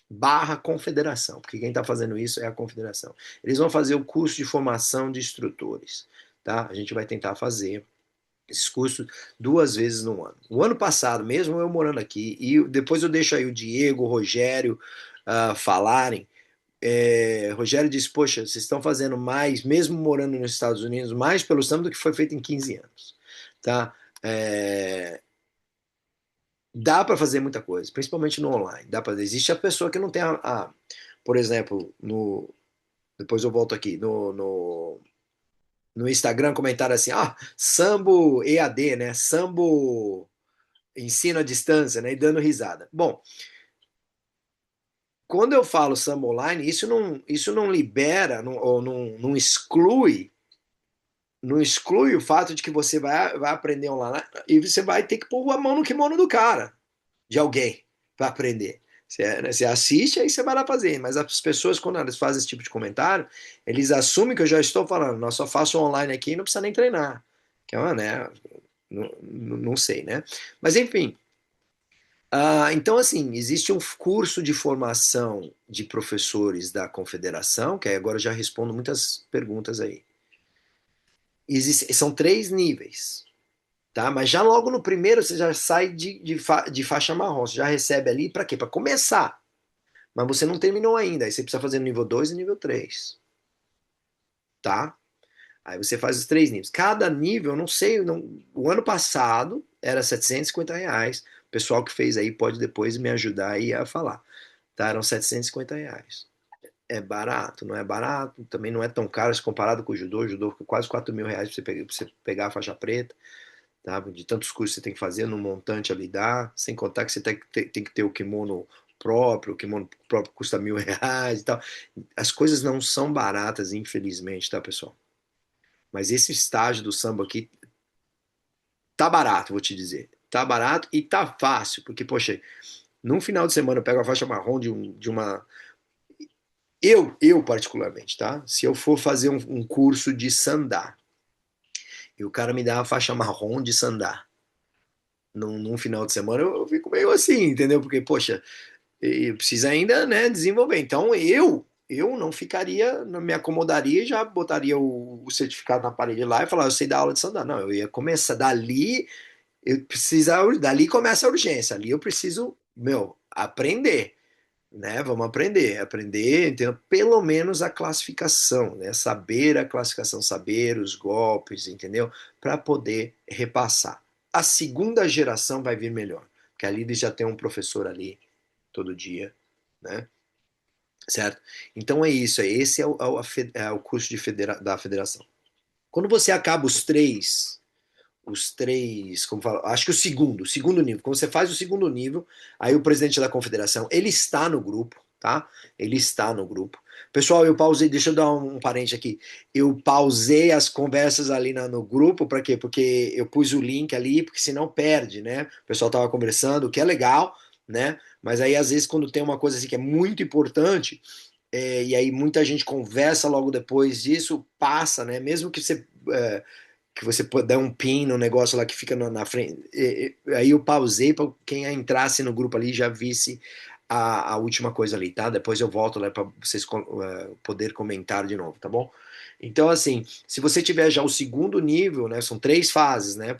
[SPEAKER 1] barra confederação, porque quem está fazendo isso é a confederação. Eles vão fazer o curso de formação de instrutores, tá? A gente vai tentar fazer esses cursos 2 vezes no ano. O ano passado, mesmo eu morando aqui, e depois eu deixo aí o Diego, o Rogério falarem. Rogério disse: Poxa, vocês estão fazendo mais, mesmo morando nos Estados Unidos, mais pelo samba do que foi feito em 15 anos. Tá? Dá para fazer muita coisa, principalmente no online. Dá para existe a pessoa que não tem por exemplo, depois eu volto aqui no Instagram comentário assim, Sambo EAD, né? Sambo ensino à distância, né? E dando risada. Bom, quando eu falo Sambo online, isso não libera, ou não exclui. Não exclui o fato de que você vai aprender online e você vai ter que pôr a mão no kimono do cara, de alguém, para aprender. Você assiste, aí você vai lá fazer. Mas as pessoas, quando elas fazem esse tipo de comentário, eles assumem que eu já estou falando, nós só faço online aqui e não precisa nem treinar. Que é uma, né? Não sei, né? Mas enfim. Então, assim, existe um curso de formação de professores da confederação, que aí agora eu já respondo muitas perguntas aí. São 3 níveis, tá? Mas já logo no primeiro você já sai de faixa marrom, você já recebe ali para quê? Para começar. Mas você não terminou ainda, aí você precisa fazer no nível 2 e nível 3, tá? Aí você faz os 3 níveis. Cada nível, eu não sei, o ano passado era R$ 750. O pessoal que fez aí pode depois me ajudar aí a falar. Tá? Eram R$ 750. É barato, não é barato, também não é tão caro se comparado com o judô. O judô fica quase R$ 4.000 pra você pegar a faixa preta, tá? De tantos cursos que você tem que fazer, no montante ali dá, sem contar que você tem que ter o kimono próprio custa R$ 1.000 e tal. As coisas não são baratas, infelizmente, tá, pessoal? Mas esse estágio do samba aqui tá barato, vou te dizer. Tá barato e tá fácil, porque, poxa, num final de semana eu pego a faixa marrom de uma. Eu particularmente, tá? Se eu for fazer um curso de sandá e o cara me dá a faixa marrom de sandá num final de semana, eu fico meio assim, entendeu? Porque, poxa, precisa ainda, né, desenvolver. Então eu não ficaria, não me acomodaria e já botaria o certificado na parede lá e falar, eu sei dar aula de sandá. Não, eu ia começar dali, dali começa a urgência. Ali eu preciso, meu, aprender, né? Vamos aprender, entendeu? Pelo menos a classificação, né? Saber a classificação, saber os golpes, entendeu? Para poder repassar. A segunda geração vai vir melhor, porque ali eles já tem um professor ali todo dia, né? Certo? Então é isso, esse é o curso da federação. Quando você acaba os três, como fala, acho que o segundo nível, quando você faz o segundo nível, aí o presidente da confederação, ele está no grupo, tá? Ele está no grupo. Pessoal, eu pausei, deixa eu dar um parente aqui. Eu pausei as conversas ali no grupo, para quê? Porque eu pus o link ali, porque senão perde, né? O pessoal tava conversando, o que é legal, né? Mas aí, às vezes, quando tem uma coisa assim que é muito importante, e aí muita gente conversa logo depois disso, passa, né? Mesmo que você der um pin no negócio lá que fica na frente. Aí eu pausei para quem entrasse no grupo ali já visse a última coisa ali, tá? Depois eu volto lá para vocês poder comentar de novo, tá bom? Então, assim, se você tiver já o segundo nível, né? São 3 fases, né?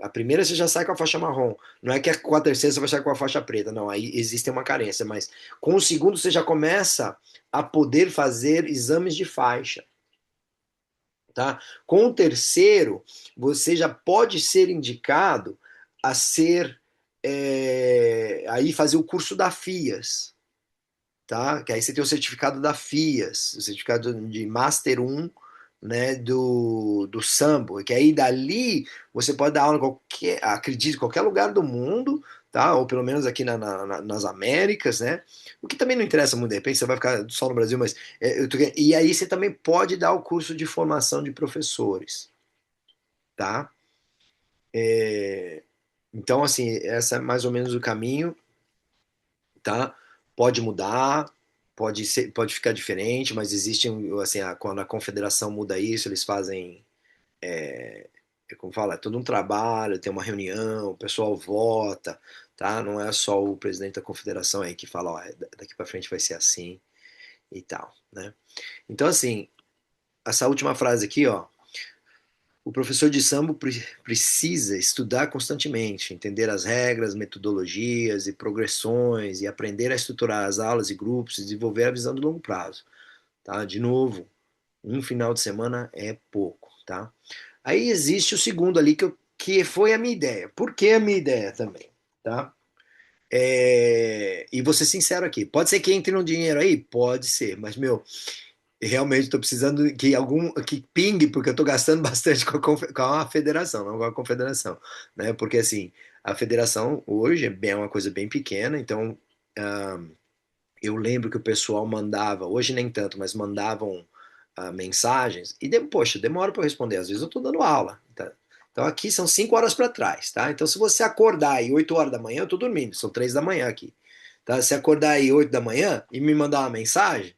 [SPEAKER 1] A primeira você já sai com a faixa marrom. Não é que com a terceira você vai sair com a faixa preta. Não, aí existe uma carência. Mas com o segundo você já começa a poder fazer exames de faixa. Tá? Com o terceiro, você já pode ser indicado a ser aí fazer o curso da FIAS, tá? Que aí você tem o certificado da FIAS, o certificado de Master 1, né, do Sambo, que aí dali você pode dar aula em qualquer, acredito, em qualquer lugar do mundo, tá? Ou pelo menos aqui nas Américas, né? O que também não interessa muito, de repente você vai ficar só no Brasil, mas e aí você também pode dar o curso de formação de professores, tá? Então, assim, essa é mais ou menos o caminho, tá? Pode mudar, pode ser, pode ficar diferente, mas existe, assim, quando a confederação muda isso, eles fazem, como fala, é todo um trabalho, tem uma reunião, o pessoal vota, tá? Não é só o presidente da confederação aí que fala, ó, daqui para frente vai ser assim e tal, né? Então, assim, essa última frase aqui, ó, o professor de samba precisa estudar constantemente, entender as regras, metodologias e progressões e aprender a estruturar as aulas e grupos e desenvolver a visão de longo prazo, tá? De novo, um final de semana é pouco, tá? Aí existe o segundo ali que foi a minha ideia. Por que a minha ideia também, tá? E vou ser sincero aqui, pode ser que entre no dinheiro aí? Pode ser, mas, meu, realmente estou precisando que pingue, porque eu estou gastando bastante com a federação, não com a confederação, né? Porque assim, a federação hoje é uma coisa bem pequena, então ah, eu lembro que o pessoal mandava, hoje nem tanto, mas mandavam mensagens e poxa, demora para eu responder. Às vezes eu estou dando aula, tá? Então aqui são 5 horas para trás, tá? Então se você acordar aí 8 horas da manhã, eu estou dormindo, são 3 da manhã aqui, tá? Se acordar aí 8 da manhã e me mandar uma mensagem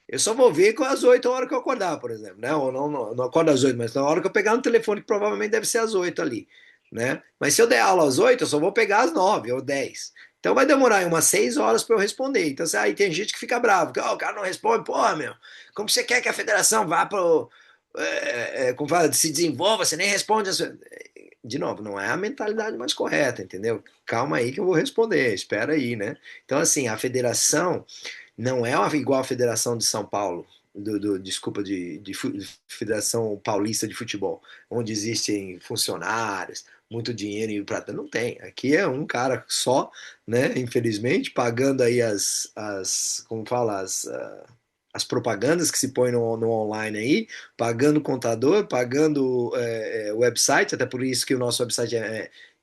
[SPEAKER 1] eu só vou ver com as 8 horas que eu acordar, por exemplo, né? Ou não acordo às 8, mas na hora que eu pegar no telefone, que provavelmente deve ser às 8 ali, né? Mas se eu der aula às 8, eu só vou pegar às 9 ou 10. Então vai demorar aí umas 6 horas para eu responder. Então aí tem gente que fica bravo, que o cara não responde, porra, meu, como você quer que a federação vá pro. Como fala, se desenvolva, você nem responde. De novo, não é a mentalidade mais correta, entendeu? Calma aí que eu vou responder, espera aí, né? Então, assim, a federação não é igual a Federação de São Paulo, desculpa, Federação Paulista de Futebol, onde existem funcionários, muito dinheiro e prata. Não tem. Aqui é um cara só, né? Infelizmente, pagando aí como fala, as propagandas que se põem no online aí, pagando contador, pagando website, até por isso que o nosso website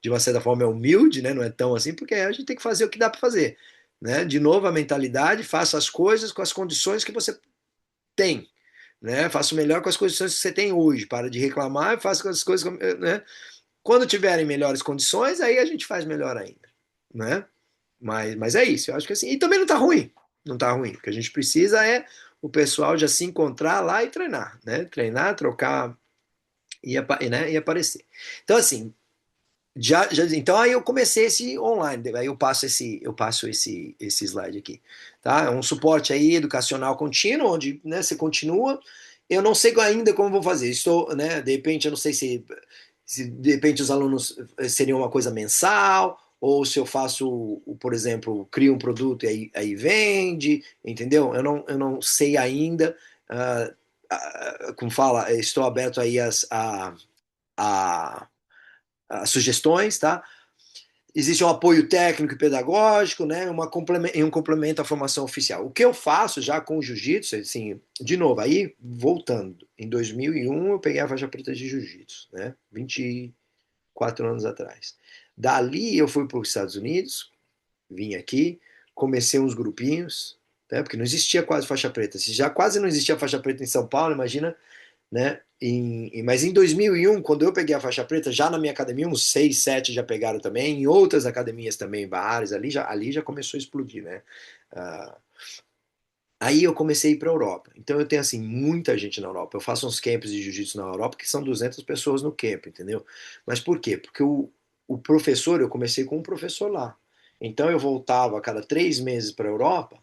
[SPEAKER 1] de uma certa forma é humilde, né? Não é tão assim, porque a gente tem que fazer o que dá para fazer, né? De novo, a mentalidade, faça as coisas com as condições que você tem, né? Faça o melhor com as condições que você tem hoje. Para de reclamar e faça as coisas, né? Quando tiverem melhores condições, aí a gente faz melhor ainda, né? Mas é isso, eu acho que assim. E também não tá ruim, não tá ruim. O que a gente precisa é o pessoal já se encontrar lá e treinar, né? Treinar, trocar né? E aparecer. Então, assim, então aí eu comecei esse online, aí eu passo esse slide aqui, tá? É um suporte aí educacional contínuo, onde, né, você continua. Eu não sei ainda como vou fazer. Estou, né? De repente eu não sei se de repente os alunos seriam uma coisa mensal ou se eu faço, por exemplo, crio um produto e aí vende, entendeu? Eu não sei ainda. Como fala, estou aberto aí a as sugestões, tá? Existe um apoio técnico e pedagógico, né? Um complemento à formação oficial. O que eu faço já com o jiu-jitsu, assim, de novo, aí voltando, em 2001 eu peguei a faixa preta de jiu-jitsu, né? 24 anos atrás. Dali eu fui para os Estados Unidos, vim aqui, comecei uns grupinhos, né? Porque não existia quase faixa preta. Se já quase não existia faixa preta em São Paulo, imagina, né? Mas em 2001, quando eu peguei a faixa preta, já na minha academia, uns 6, 7 já pegaram também, em outras academias também, bares, ali já começou a explodir, né? Ah, aí eu comecei a ir para a Europa. Então eu tenho, assim, muita gente na Europa. Eu faço uns camps de jiu-jitsu na Europa, que são 200 pessoas no camp, entendeu? Mas por quê? Porque o professor, eu comecei com um professor lá. Então eu voltava a cada 3 meses para a Europa,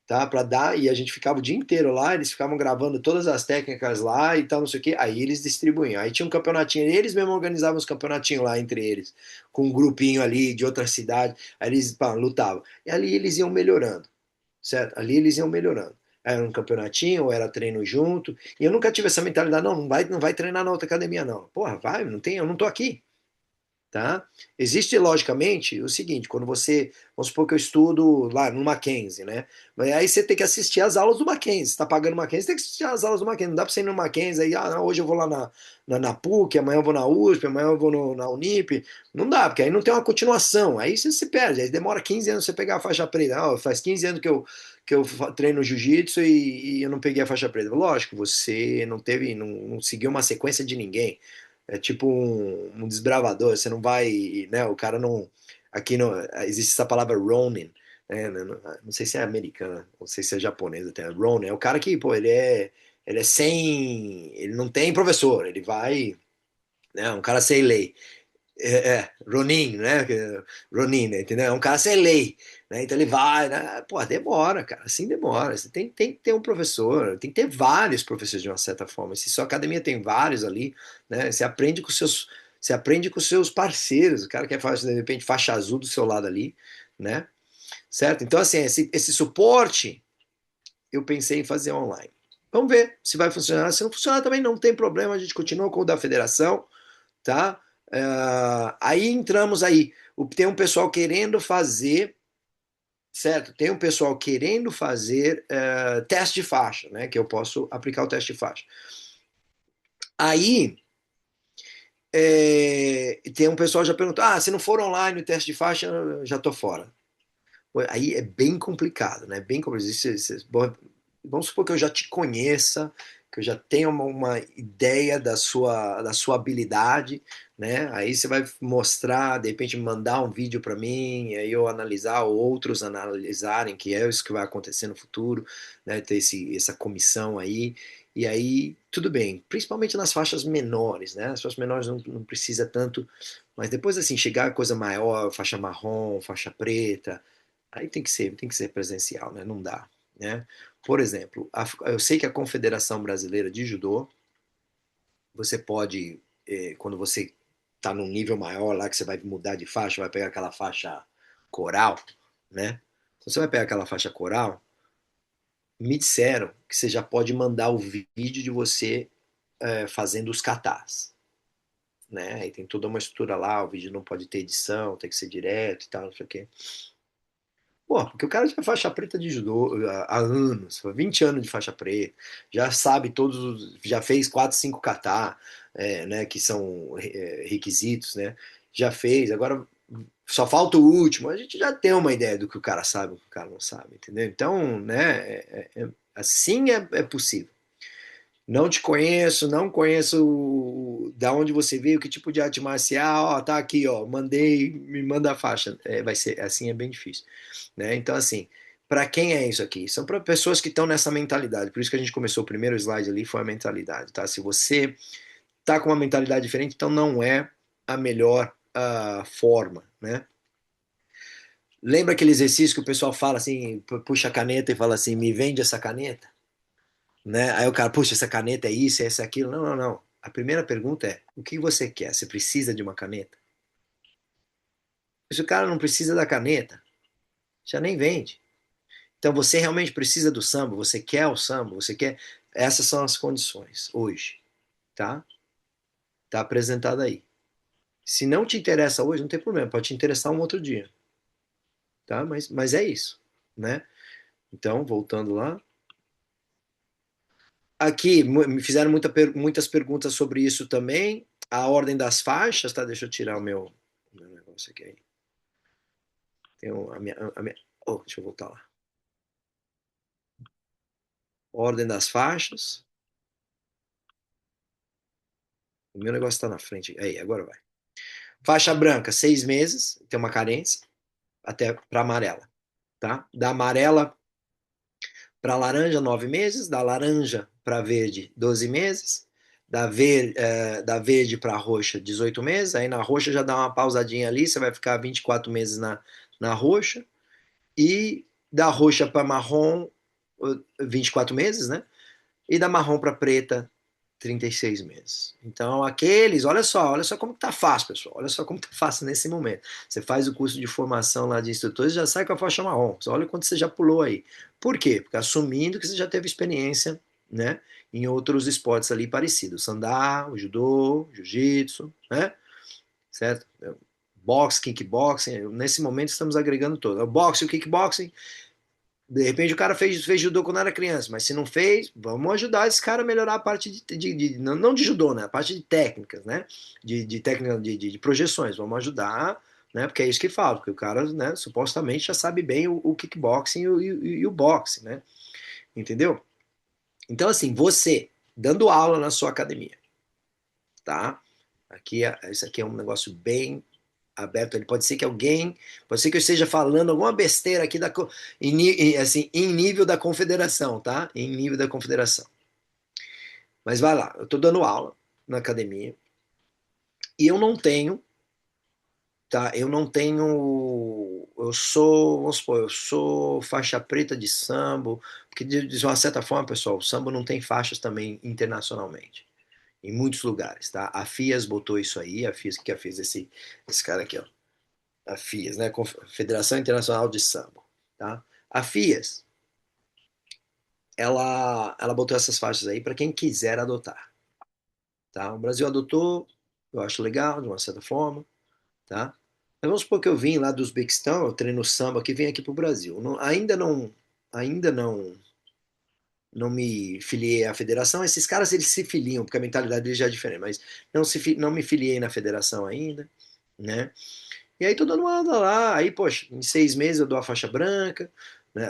[SPEAKER 1] tá? Para dar, e a gente ficava o dia inteiro lá, eles ficavam gravando todas as técnicas lá e tal, não sei o quê, aí eles distribuíam. Aí tinha um campeonatinho, eles mesmos organizavam os campeonatinhos lá entre eles, com um grupinho ali de outra cidade, aí eles pá, lutavam. E ali eles iam melhorando, certo? Ali eles iam melhorando. Era um campeonatinho, ou era treino junto, e eu nunca tive essa mentalidade, não, não vai treinar na outra academia, não. Porra, vai, não tem, eu não tô aqui. Tá? Existe, logicamente, o seguinte, quando você, vamos supor que eu estudo lá no Mackenzie, né? Mas aí você tem que assistir às aulas do Mackenzie, você está pagando o Mackenzie, você tem que assistir às aulas do Mackenzie, não dá para você ir no Mackenzie aí, não, hoje eu vou lá na PUC, amanhã eu vou na USP, amanhã eu vou na Unip, não dá, porque aí não tem uma continuação, aí você se perde, aí demora 15 anos pra você pegar a faixa preta, faz 15 anos que eu treino jiu-jitsu e eu não peguei a faixa preta. Lógico, você não teve, não seguiu uma sequência de ninguém, é tipo um desbravador, você não vai, né? O cara não. Aqui não, existe essa palavra Ronin, né? Não sei se é americana, não sei se é japonesa até. Ronin é o cara que, pô, ele é sem. Ele não tem professor, ele vai. Né, um cara sem lei. Ronin, né? Ronin, né, entendeu? É um cara sem lei, né? Então ele vai, né? Pô, demora, cara, assim demora. Você tem que ter um professor, tem que ter vários professores de uma certa forma. Se sua academia tem vários ali, né? Você aprende com os seus parceiros, o cara que faz, de repente, faixa azul do seu lado ali, né? Certo? Então, assim, esse suporte eu pensei em fazer online. Vamos ver se vai funcionar. Se não funcionar também não tem problema, a gente continua com o da federação, tá? Aí entramos aí. Tem um pessoal querendo fazer, certo? Tem um pessoal querendo fazer teste de faixa, né? Que eu posso aplicar o teste de faixa. Aí tem um pessoal já perguntou: se não for online o teste de faixa, eu já tô fora. Aí é bem complicado, né? Bem complicado. Bom, vamos supor que eu já te conheça, que eu já tenha uma ideia da sua habilidade, né? Aí você vai mostrar, de repente mandar um vídeo para mim, aí eu analisar, ou outros analisarem, que é isso que vai acontecer no futuro, né? Ter essa comissão aí. E aí, tudo bem, principalmente nas faixas menores, né? As faixas menores não precisa tanto, mas depois, assim, chegar a coisa maior, faixa marrom, faixa preta, aí tem que ser presencial, né? Não dá, né? Por exemplo, eu sei que a Confederação Brasileira de Judô, você pode, quando você está num nível maior lá, que você vai mudar de faixa, vai pegar aquela faixa coral, né? Quando você vai pegar aquela faixa coral, me disseram que você já pode mandar o vídeo de você fazendo os katas, né? Aí tem toda uma estrutura lá, o vídeo não pode ter edição, tem que ser direto e tal, não sei o quê. Pô, porque o cara já é faixa preta de judô há anos, 20 anos de faixa preta, já sabe já fez 4, 5 kata, né, que são requisitos, né? Já fez, agora só falta o último. A gente já tem uma ideia do que o cara sabe e o que o cara não sabe, entendeu? Então, né, assim é possível. Não te conheço, não conheço da onde você veio, que tipo de arte marcial, ó, tá aqui, ó, mandei, me manda a faixa. Vai ser assim, é bem difícil, né? Então, assim, para quem é isso aqui? São para pessoas que estão nessa mentalidade. Por isso que a gente começou o primeiro slide ali, foi a mentalidade, tá? Se você tá com uma mentalidade diferente, então não é a melhor forma, né? Lembra aquele exercício que o pessoal fala assim, puxa a caneta e fala assim, me vende essa caneta? Né? Aí o cara, puxa, essa caneta é isso, é essa, é aquilo. Não, não, não. A primeira pergunta é: o que você quer? Você precisa de uma caneta? Se o cara não precisa da caneta, já nem vende. Então você realmente precisa do samba, você quer o samba, você quer. Essas são as condições hoje, tá? Tá apresentado aí. Se não te interessa hoje, não tem problema, pode te interessar um outro dia, tá? Mas é isso, né? Então, voltando lá. Aqui me fizeram muitas perguntas sobre isso também. A ordem das faixas, tá? Deixa eu tirar o meu negócio aqui. Tem a minha. Oh, deixa eu voltar lá. Ordem das faixas. O meu negócio está na frente. Aí, agora vai. Faixa branca, 6 meses, tem uma carência, até para amarela, tá? Da amarela para laranja, 9 meses. Da laranja para verde, 12 meses. Da verde para roxa, 18 meses. Aí na roxa já dá uma pausadinha ali, você vai ficar 24 meses na roxa. E da roxa para marrom, 24 meses, né? E da marrom para preta, 36 meses. Então, aqueles, olha só como que tá fácil, pessoal. Olha só como tá fácil nesse momento. Você faz o curso de formação lá de instrutores, já sai com a faixa marrom. Olha quanto você já pulou aí. Por quê? Porque assumindo que você já teve experiência, né, em outros esportes ali parecidos. Sandá, o judô, jiu-jitsu, né? Certo? Boxe, kickboxing. Nesse momento estamos agregando todo. O boxe, o kickboxing, de repente o cara fez judô quando era criança, mas se não fez, vamos ajudar esse cara a melhorar a parte não de judô, né? A parte de técnicas, né? De técnica de projeções, vamos ajudar, né? Porque é isso que fala, porque o cara, né, supostamente já sabe bem o kickboxing e o boxe, né? Entendeu? Então, assim, você dando aula na sua academia, tá? Isso aqui é um negócio bem aberto. Ele pode ser que alguém, pode ser que eu esteja falando alguma besteira aqui assim, em nível da confederação, tá? Em nível da confederação. Mas vai lá, eu estou dando aula na academia e eu não tenho, tá? Eu não tenho, eu sou, vamos supor, eu sou faixa preta de sambo, porque de uma certa forma, pessoal, o sambo não tem faixas também internacionalmente. Em muitos lugares, tá? A FIAS botou isso aí, a FIAS que fez esse cara aqui, ó. A FIAS, né? Federação Internacional de Sambo, tá? A FIAS, ela botou essas faixas aí para quem quiser adotar, tá? O Brasil adotou, eu acho legal, de uma certa forma, tá? Mas vamos supor que eu vim lá do Uzbequistão, eu treino samba aqui, vim aqui para o Brasil. Ainda não me filiei à federação. Esses caras, eles se filiam, porque a mentalidade deles já é diferente, mas não me filiei na federação ainda, né? E aí tô dando uma aula lá, aí, poxa, em 6 meses eu dou a faixa branca, né?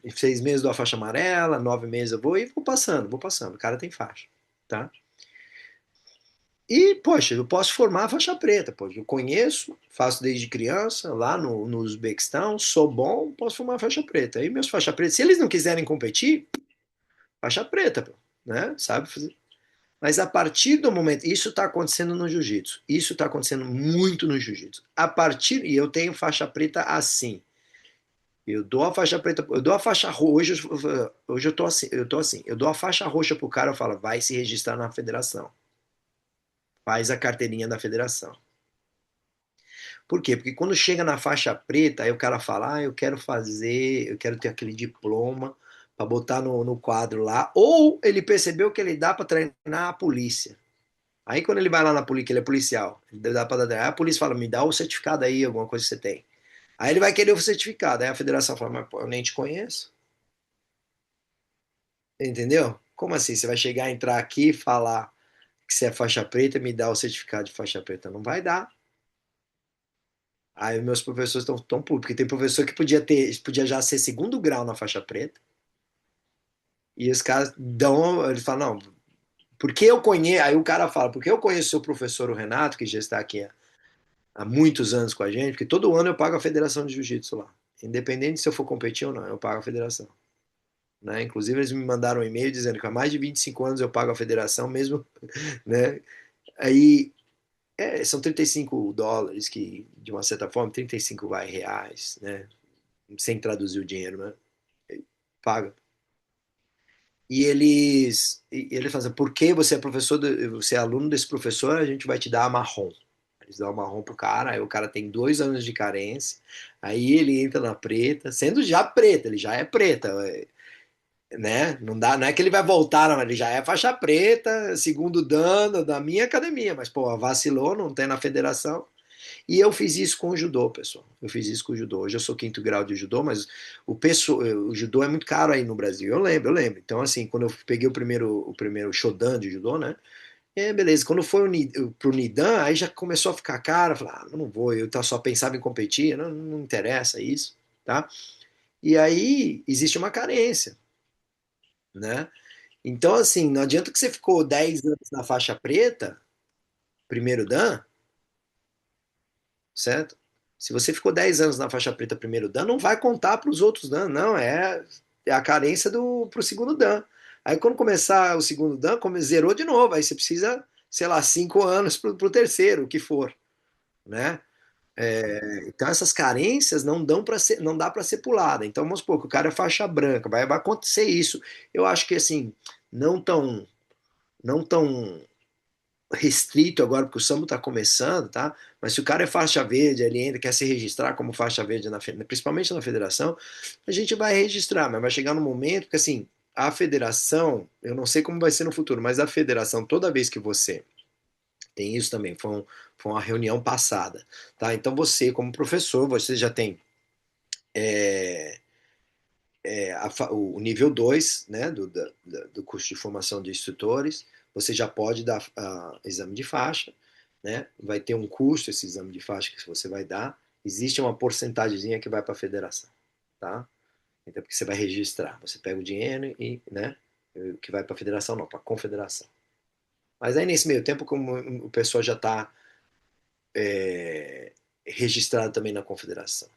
[SPEAKER 1] Em 6 meses eu dou a faixa amarela, 9 meses eu vou e vou passando, o cara tem faixa, tá? E, poxa, eu posso formar a faixa preta, poxa, eu conheço, faço desde criança, lá no Uzbequistão, sou bom, posso formar a faixa preta. Aí meus faixa preta, se eles não quiserem competir, faixa preta, pô, né? Sabe fazer. Mas a partir do momento, isso está acontecendo no jiu-jitsu, isso está acontecendo muito no jiu-jitsu. E eu tenho faixa preta assim. Eu dou a faixa preta, eu dou a faixa roxa, hoje eu tô assim, eu dou a faixa roxa pro cara, eu falo, vai se registrar na federação. Faz a carteirinha da federação. Por quê? Porque quando chega na faixa preta, aí o cara fala, eu quero ter aquele diploma para botar no quadro lá, ou ele percebeu que ele dá para treinar a polícia. Aí quando ele vai lá na polícia, que ele é policial, ele dá pra dar, aí a polícia fala, me dá o certificado aí, alguma coisa que você tem. Aí ele vai querer o certificado, aí a federação fala, mas pô, eu nem te conheço. Entendeu? Como assim? Você vai chegar, entrar aqui e falar que você é faixa preta e me dá o certificado de faixa preta? Não vai dar. Aí meus professores estão tão putos, porque tem professor que podia já ser segundo grau na faixa preta, e os caras dão, eles falam, não, porque eu conheço, aí o cara fala, porque eu conheço o seu professor, o Renato, que já está aqui há muitos anos com a gente, porque todo ano eu pago a Federação de Jiu-Jitsu lá. Independente se eu for competir ou não, eu pago a federação. Né? Inclusive, eles me mandaram um e-mail dizendo que há mais de 25 anos eu pago a federação, mesmo. Né? Aí são US$ 35, que de uma certa forma, 35 reais, né? Sem traduzir o dinheiro, né? Paga. E eles fazem, porque você é você é aluno desse professor, a gente vai te dar a marrom. Eles dão a marrom pro cara, aí o cara tem 2 anos de carência, aí ele entra na preta, sendo já preta, ele já é preta, né? Não dá, não é que ele vai voltar, não, ele já é faixa preta, segundo dano da minha academia, mas pô, vacilou, não tem na federação. E eu fiz isso com o judô, pessoal. Eu fiz isso com o judô. Hoje eu sou quinto grau de judô, mas o judô é muito caro aí no Brasil. Eu lembro. Então, assim, quando eu peguei o primeiro Shodan de judô, né? Beleza. Quando foi pro Nidan, aí já começou a ficar caro. Eu falei, eu não vou. Só pensava em competir, não interessa isso, tá? E aí existe uma carência, né? Então, assim, não adianta que você ficou 10 anos na faixa preta, primeiro Dan, certo? Se você ficou 10 anos na faixa preta primeiro Dan, não vai contar para os outros Dan, não, é a carência pro segundo Dan. Aí quando começar o segundo Dan, zerou de novo, aí você precisa, sei lá, 5 anos pro terceiro, o que for, né? Então essas carências não dão para ser, não dá para ser pulada. Então vamos supor que o cara é faixa branca, vai acontecer isso. Eu acho que assim, não tão, não tão restrito agora, porque o samba está começando, tá? Mas se o cara é faixa verde, ele ainda quer se registrar como faixa verde, principalmente na federação, a gente vai registrar, mas vai chegar no momento que, assim, a federação, eu não sei como vai ser no futuro, mas a federação, toda vez que você tem isso também, foi uma reunião passada, tá? Então você, como professor, você já tem o nível 2, né, do curso de formação de instrutores, você já pode dar exame de faixa, né? Vai ter um custo esse exame de faixa que você vai dar. Existe uma porcentagemzinha que vai para a federação, tá? Então, porque você vai registrar, você pega o dinheiro e, né, que vai para a federação, não, para a confederação. Mas aí nesse meio tempo, como o pessoal já está registrado também na confederação.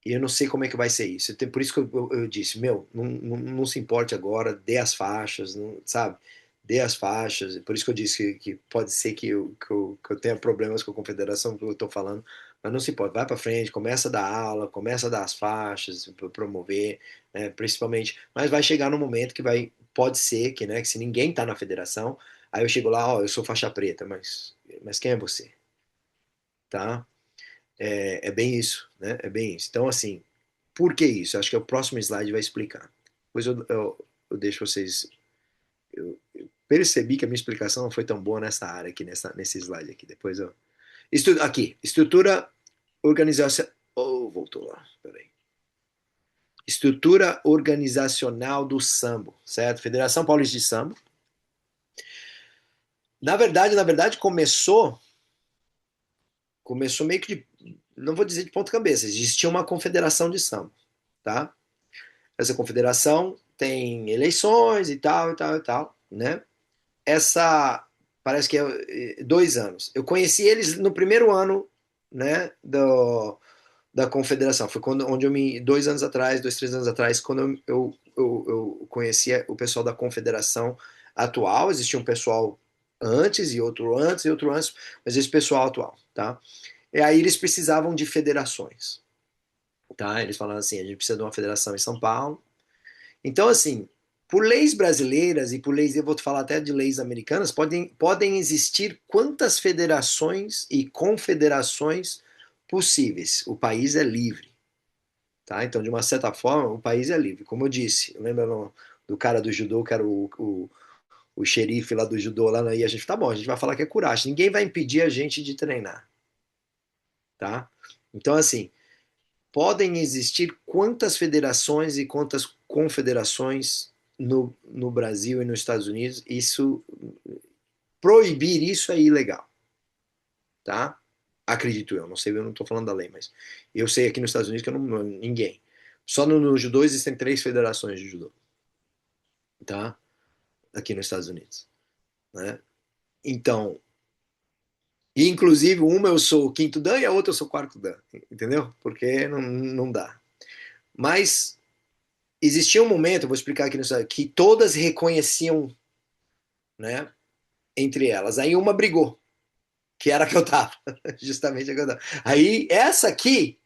[SPEAKER 1] E eu não sei como é que vai ser isso. Por isso que eu disse, meu, não se importe agora, dê as faixas, não, sabe? Dê as faixas. Por isso que eu disse que pode ser que eu tenha problemas com a confederação, que eu estou falando, mas não se importe. Vai para frente, começa a dar aula, começa a dar as faixas, promover, né, principalmente. Mas vai chegar no momento que pode ser que, né, que se ninguém está na federação, aí eu chego lá, ó, eu sou faixa preta, mas quem é você? Tá? É bem isso, né? É bem isso. Então, assim, por que isso? Acho que o próximo slide vai explicar. Depois eu deixo vocês. Eu percebi que a minha explicação não foi tão boa nessa área aqui, nesse slide aqui. Depois eu. Aqui, estrutura organizacional. Oh, voltou lá. Peraí. Estrutura organizacional do sambo, certo? Federação Paulista de Sambo. Na verdade, começou meio que de, não vou dizer de ponta cabeça, existia uma confederação de sambo, tá? Essa confederação tem eleições e tal, e tal, e tal, né? Essa, parece que é 2 anos. Eu conheci eles no primeiro ano, né, da confederação. Foi onde 2 anos atrás, 2, 3 anos atrás, quando eu conheci o pessoal da confederação atual. Existia um pessoal antes, e outro antes, e outro antes, mas esse pessoal atual, tá? E aí eles precisavam de federações, tá? Eles falaram assim, a gente precisa de uma federação em São Paulo. Então, assim, por leis brasileiras e por leis, eu vou te falar até de leis americanas, podem existir quantas federações e confederações possíveis. O país é livre, tá? Então, de uma certa forma, o país é livre. Como eu disse, lembra do cara do judô, que era o xerife lá do judô, lá, e a gente, tá bom, a gente vai falar que é coragem. Ninguém vai impedir a gente de treinar, tá? Então, assim, podem existir quantas federações e quantas confederações no Brasil e nos Estados Unidos. Proibir isso é ilegal, tá? Acredito eu, não sei, eu não estou falando da lei, mas eu sei aqui nos Estados Unidos que eu não, ninguém. Só no judô existem 3 federações de judô, tá? Aqui nos Estados Unidos, né? Então, inclusive uma eu sou o quinto dan e a outra eu sou o quarto dan, entendeu? Porque não dá. Mas existia um momento, eu vou explicar aqui, que todas reconheciam, né, entre elas. Aí uma brigou, que era a que eu tava, justamente a que eu tava. Aí essa aqui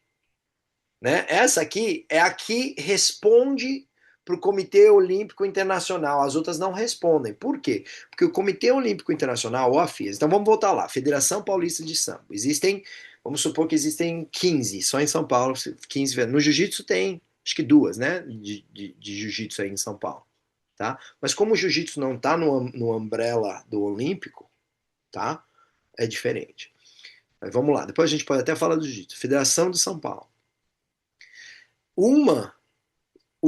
[SPEAKER 1] é a que responde para o Comitê Olímpico Internacional. As outras não respondem. Por quê? Porque o Comitê Olímpico Internacional, ou a FIS, então vamos voltar lá, Federação Paulista de Sambo. Vamos supor que existem 15, só em São Paulo, 15. No Jiu-Jitsu tem, acho que duas, né, de Jiu-Jitsu aí em São Paulo. Tá? Mas como o Jiu-Jitsu não está no umbrella do Olímpico, tá? É diferente. Mas vamos lá, depois a gente pode até falar do Jiu-Jitsu. Federação de São Paulo. Uma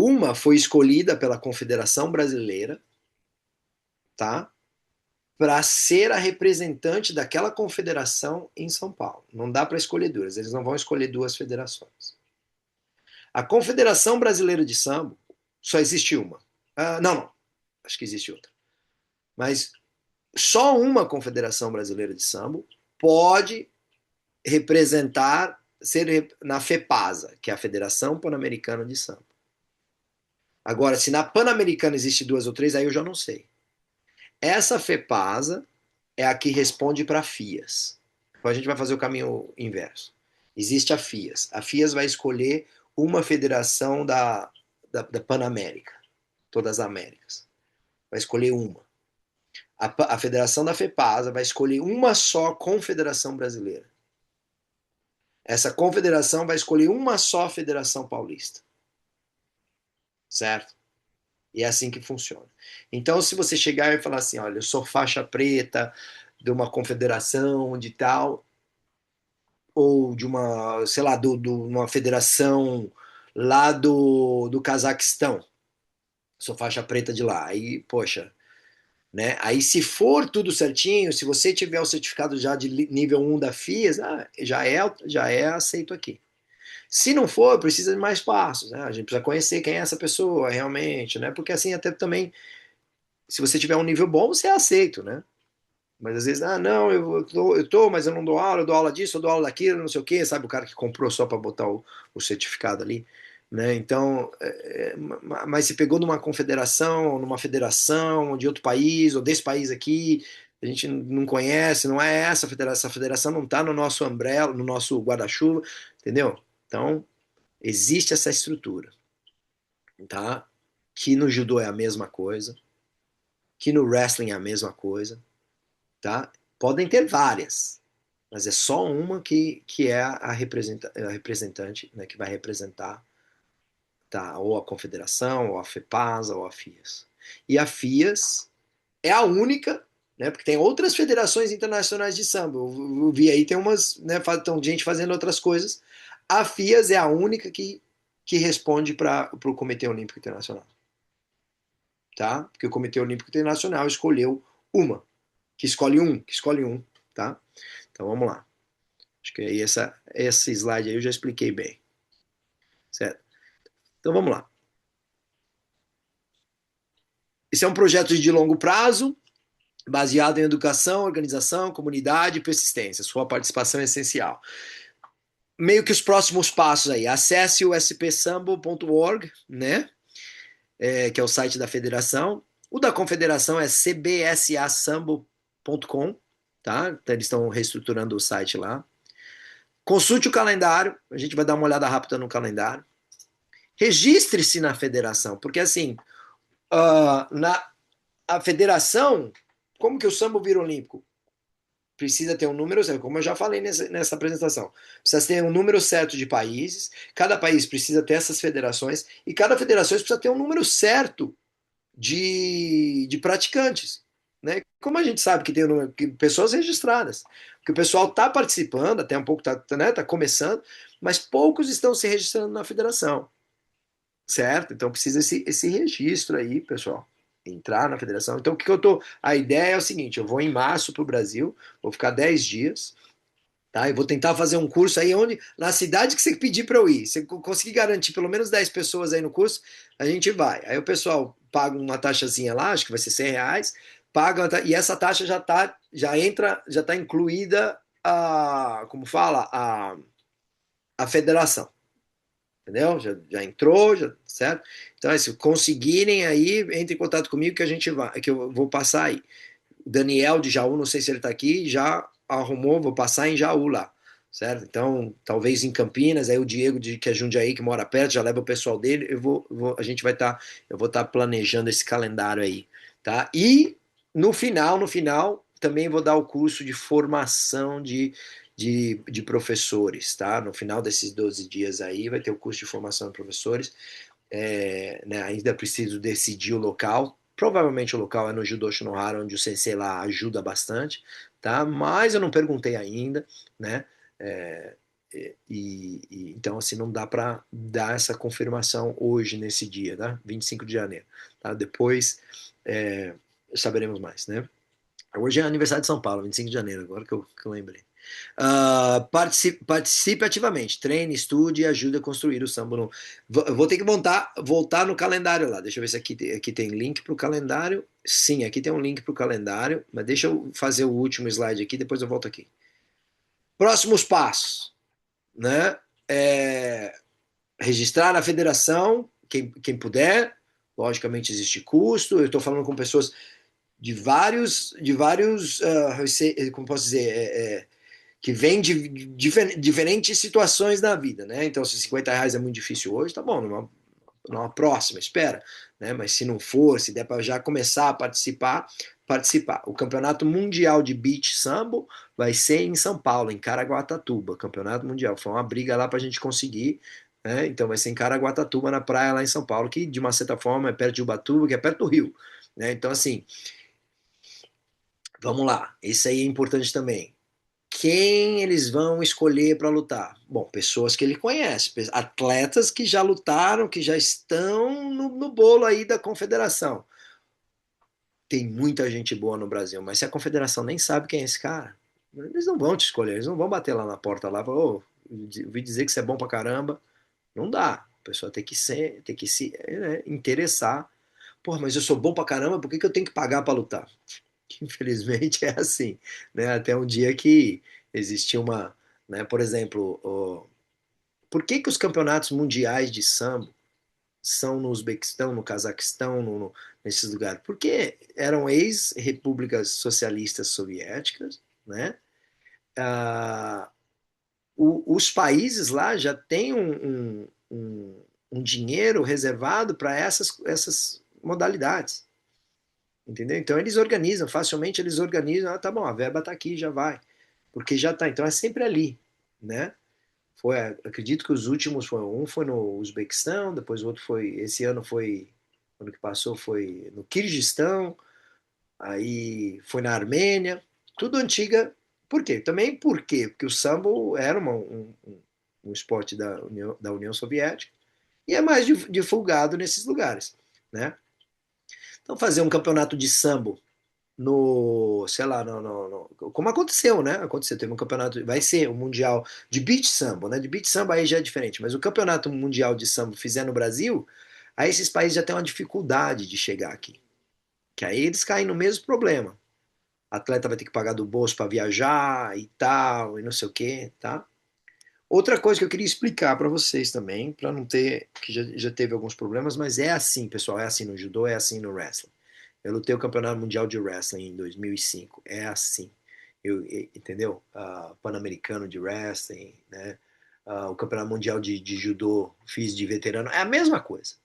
[SPEAKER 1] Uma foi escolhida pela Confederação Brasileira, tá? Para ser a representante daquela confederação em São Paulo. Não dá para escolher duas, eles não vão escolher duas federações. A Confederação Brasileira de Sambo só existe uma. Não, acho que existe outra. Mas só uma Confederação Brasileira de Sambo pode representar, ser na FEPASA, que é a Federação Pan-Americana de Sambo. Agora, se na Pan-Americana existe duas ou três, aí eu já não sei. Essa FEPASA é a que responde para FIAS. Então a gente vai fazer o caminho inverso. Existe a FIAS. A FIAS vai escolher uma federação da Panamérica, todas as Américas. Vai escolher uma. A federação da FEPASA vai escolher uma só confederação brasileira. Essa confederação vai escolher uma só federação paulista. Certo? E é assim que funciona. Então, se você chegar e falar assim, olha, eu sou faixa preta de uma confederação de tal, ou de uma, sei lá, uma federação lá do Cazaquistão, sou faixa preta de lá. Aí, poxa, né? Aí, se for tudo certinho, se você tiver o certificado já de nível 1 da FIAS, já é aceito aqui. Se não for, precisa de mais passos, né? A gente precisa conhecer quem é essa pessoa realmente, né? Porque assim, até também, se você tiver um nível bom, você é aceito, né? Mas às vezes, não, eu tô, mas eu não dou aula, eu dou aula disso, eu dou aula daquilo, não sei o quê, sabe? O cara que comprou só para botar o certificado ali, né? Então, mas se pegou numa confederação, numa federação de outro país, ou desse país aqui, a gente não conhece, não é essa federação não está no nosso umbrella, no nosso guarda-chuva, entendeu? Então, existe essa estrutura, tá? Que no judô é a mesma coisa, que no wrestling é a mesma coisa, tá? Podem ter várias, mas é só uma que é a representante, né, que vai representar, tá? Ou a confederação, ou a FEPASA, ou a FIAS. E a FIAS é a única, né? Porque tem outras federações internacionais de samba. Eu vi aí tem umas, né? Tem gente fazendo outras coisas. A FIAS é a única que responde para o Comitê Olímpico Internacional, tá? Porque o Comitê Olímpico Internacional escolheu uma, que escolhe um, tá? Então vamos lá. Acho que aí esse slide aí eu já expliquei bem, certo? Então vamos lá. Esse é um projeto de longo prazo, baseado em educação, organização, comunidade e persistência. Sua participação é essencial. Meio que os próximos passos aí. Acesse o spsambo.org, né? Que é o site da federação. O da confederação é cbsasambo.com, tá? Então eles estão reestruturando o site lá. Consulte o calendário, a gente vai dar uma olhada rápida no calendário. Registre-se na federação, porque assim, na a federação, como que o samba vira olímpico? Precisa ter um número certo, como eu já falei nessa apresentação. Precisa ter um número certo de países, cada país precisa ter essas federações, e cada federação precisa ter um número certo de praticantes. Né? Como a gente sabe que tem um número, que pessoas registradas, porque o pessoal está participando, até um pouco está, né, tá começando, mas poucos estão se registrando na federação, certo? Então precisa esse registro aí, pessoal. Entrar na federação. Então, o que eu tô. A ideia é o seguinte: eu vou em março para o Brasil, vou ficar 10 dias, tá? Eu vou tentar fazer um curso aí onde, na cidade que você pedir para eu ir, se eu conseguir garantir pelo menos 10 pessoas aí no curso, a gente vai. Aí o pessoal paga uma taxazinha lá, acho que vai ser R$ 100, paga, e essa taxa já está incluída como fala, a federação. Entendeu? Já entrou, certo? Então, se conseguirem aí, entre em contato comigo que a gente vai, que eu vou passar aí. O Daniel de Jaú, não sei se ele está aqui, já arrumou, vou passar em Jaú lá, certo? Então, talvez em Campinas, aí o Diego que é Jundiaí, que mora perto, já leva o pessoal dele, a gente eu vou estar planejando esse calendário aí, tá? E no final, também vou dar o curso de formação de professores, tá? No final desses 12 dias aí, vai ter o curso de formação de professores. Né, ainda preciso decidir o local. Provavelmente o local é no Judô Shinohara, onde o sensei lá ajuda bastante, tá? Mas eu não perguntei ainda, né? É, então, assim, não dá para dar essa confirmação hoje, nesse dia, tá? 25 de janeiro, tá? Depois saberemos mais, né? Hoje é aniversário de São Paulo, 25 de janeiro, agora que eu lembrei. Participe ativamente, treine, estude e ajude a construir o samba. Eu vou ter que voltar no calendário lá. Deixa eu ver se aqui tem link para o calendário. Sim, aqui tem um link para o calendário, mas deixa eu fazer o último slide aqui, depois eu volto aqui. Próximos passos, né? Registrar a federação, quem puder. Logicamente existe custo. Eu estou falando com pessoas de vários, como posso dizer, que vem de diferentes situações da vida, né? Então, se R$ 50 é muito difícil hoje, tá bom, numa próxima, espera, né? Mas se não for, se der para já começar a participar. O Campeonato Mundial de Beach Sambo vai ser em São Paulo, em Caraguatatuba, Campeonato Mundial. Foi uma briga lá para a gente conseguir, né? Então vai ser em Caraguatatuba, na praia lá em São Paulo, que de uma certa forma é perto de Ubatuba, que é perto do Rio, né? Então assim, vamos lá. Isso aí é importante também. Quem eles vão escolher para lutar? Bom, pessoas que ele conhece, atletas que já lutaram, que já estão no bolo aí da confederação. Tem muita gente boa no Brasil, mas se a confederação nem sabe quem é esse cara, eles não vão te escolher, eles não vão bater lá na porta lá e falar, ô, ouvi dizer que você é bom pra caramba. Não dá. A pessoa tem que se interessar. Pô, mas eu sou bom pra caramba, por que eu tenho que pagar pra lutar? Infelizmente é assim, né? Até um dia que existia uma, né? Por exemplo, por que que os campeonatos mundiais de sambo são no Uzbequistão, no Cazaquistão, nesses lugares? Porque eram ex-repúblicas socialistas soviéticas, né? Ah, os países lá já têm um dinheiro reservado para essas modalidades. Entendeu? Então eles organizam, facilmente eles organizam, tá bom, a verba tá aqui, já vai. Porque já tá, então é sempre ali, né? Acredito que os últimos um foi no Uzbequistão, depois o outro foi, esse ano foi, ano que passou foi no Quirguistão, aí foi na Armênia, tudo antiga. Por quê? Também por quê? Porque o sambo era um esporte da União Soviética e é mais divulgado nesses lugares, né? Então fazer um campeonato de sambo sei lá, como aconteceu, né? Aconteceu, teve um campeonato, vai ser o Mundial de Beach Samba, né? De Beach Samba aí já é diferente, mas o Campeonato Mundial de Samba fizer no Brasil, aí esses países já têm uma dificuldade de chegar aqui. Que aí eles caem no mesmo problema. O atleta vai ter que pagar do bolso para viajar e tal, e não sei o quê, tá? Outra coisa que eu queria explicar para vocês também, para não ter, que já teve alguns problemas, mas é assim, pessoal, é assim no judô, é assim no wrestling. Eu lutei o Campeonato Mundial de Wrestling em 2005. É assim. Entendeu? Pan-Americano de Wrestling, né? O Campeonato Mundial de Judô fiz de veterano. É a mesma coisa.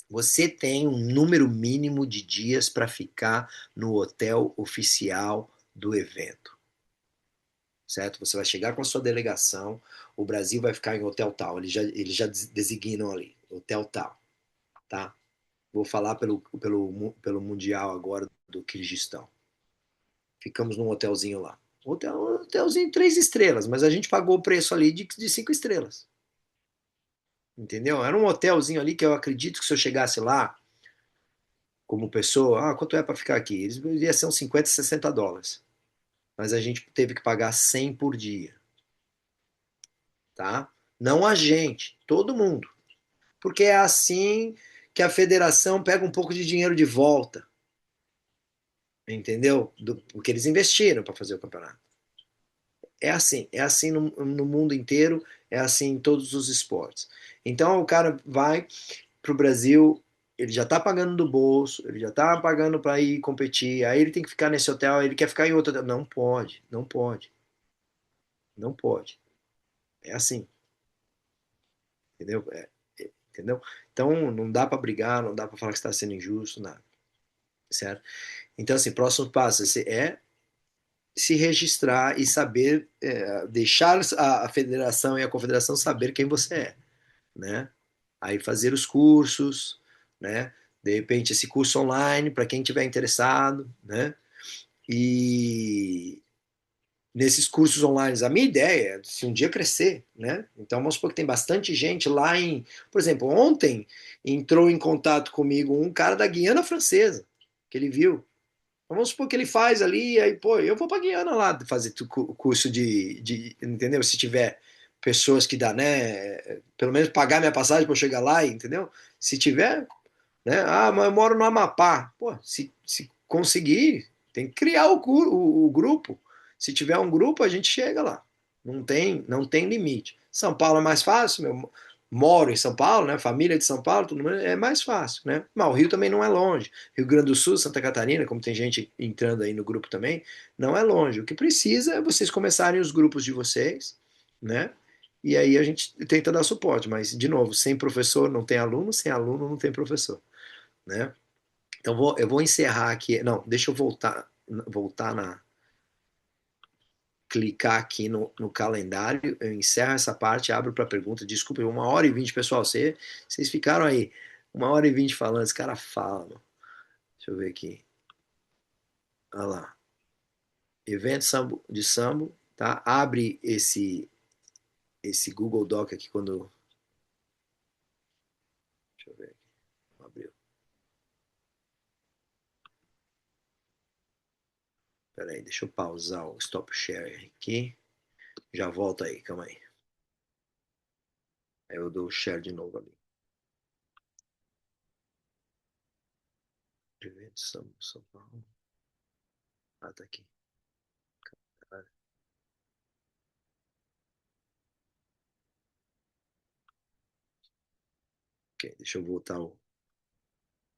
[SPEAKER 1] Você tem um número mínimo de dias para ficar no hotel oficial do evento. Certo? Você vai chegar com a sua delegação, o Brasil vai ficar em hotel tal. Eles já designam ali, hotel tal. Tá? Vou falar pelo Mundial agora do Quirguistão. Ficamos num hotelzinho lá. Hotelzinho 3 estrelas, mas a gente pagou o preço ali de 5 estrelas. Entendeu? Era um hotelzinho ali que eu acredito que se eu chegasse lá, como pessoa, quanto é para ficar aqui? Eles ia ser uns 50, US$ 60. Mas a gente teve que pagar 100 por dia, tá? Não a gente, todo mundo. Porque é assim que a federação pega um pouco de dinheiro de volta, entendeu? Porque eles investiram para fazer o campeonato. É assim no mundo inteiro, é assim em todos os esportes. Então o cara vai para o Brasil, ele já está pagando do bolso, ele já está pagando para ir competir, aí ele tem que ficar nesse hotel, ele quer ficar em outro hotel. Não pode, não pode, não pode. É assim, entendeu? Entendeu? Então não dá para brigar, não dá para falar que está sendo injusto, nada, certo? Então assim, próximo passo é se registrar e saber, deixar a federação e a confederação saber quem você é, né? Aí fazer os cursos, né? De repente esse curso online para quem tiver interessado, né? E nesses cursos online, a minha ideia é se um dia crescer, né? Então vamos supor que tem bastante gente lá por exemplo, ontem entrou em contato comigo um cara da Guiana Francesa, que ele viu. Vamos supor que ele faz ali, aí, pô, eu vou para Guiana lá fazer curso entendeu? Se tiver pessoas que dá, né? Pelo menos pagar minha passagem para eu chegar lá, entendeu? Se tiver, né? Mas eu moro no Amapá. Pô, se conseguir, tem que criar o grupo. Se tiver um grupo, a gente chega lá. Não tem limite. São Paulo é mais fácil, meu. moro em São Paulo, né? Família de São Paulo, tudo mais, é mais fácil, né? Mas o Rio também não é longe. Rio Grande do Sul, Santa Catarina, como tem gente entrando aí no grupo também, não é longe. O que precisa é vocês começarem os grupos de vocês, né? E aí a gente tenta dar suporte, mas, de novo, sem professor não tem aluno, sem aluno não tem professor, né? Então eu vou encerrar aqui. Não, deixa eu voltar clicar aqui no calendário, eu encerro essa parte, abro para pergunta. Desculpa, 1h20, pessoal. Vocês ficaram aí 1h20 falando, esse cara fala, mano. Deixa eu ver aqui. Olha lá. Evento de sambo, tá? Abre esse Google Doc aqui quando. Deixa eu ver aqui. Abriu. Pera aí, deixa eu pausar o stop share aqui. Já volto aí, calma aí. Aí eu dou o share de novo ali. Evento de sambo, São Paulo. Ah, tá aqui. Ok, deixa eu voltar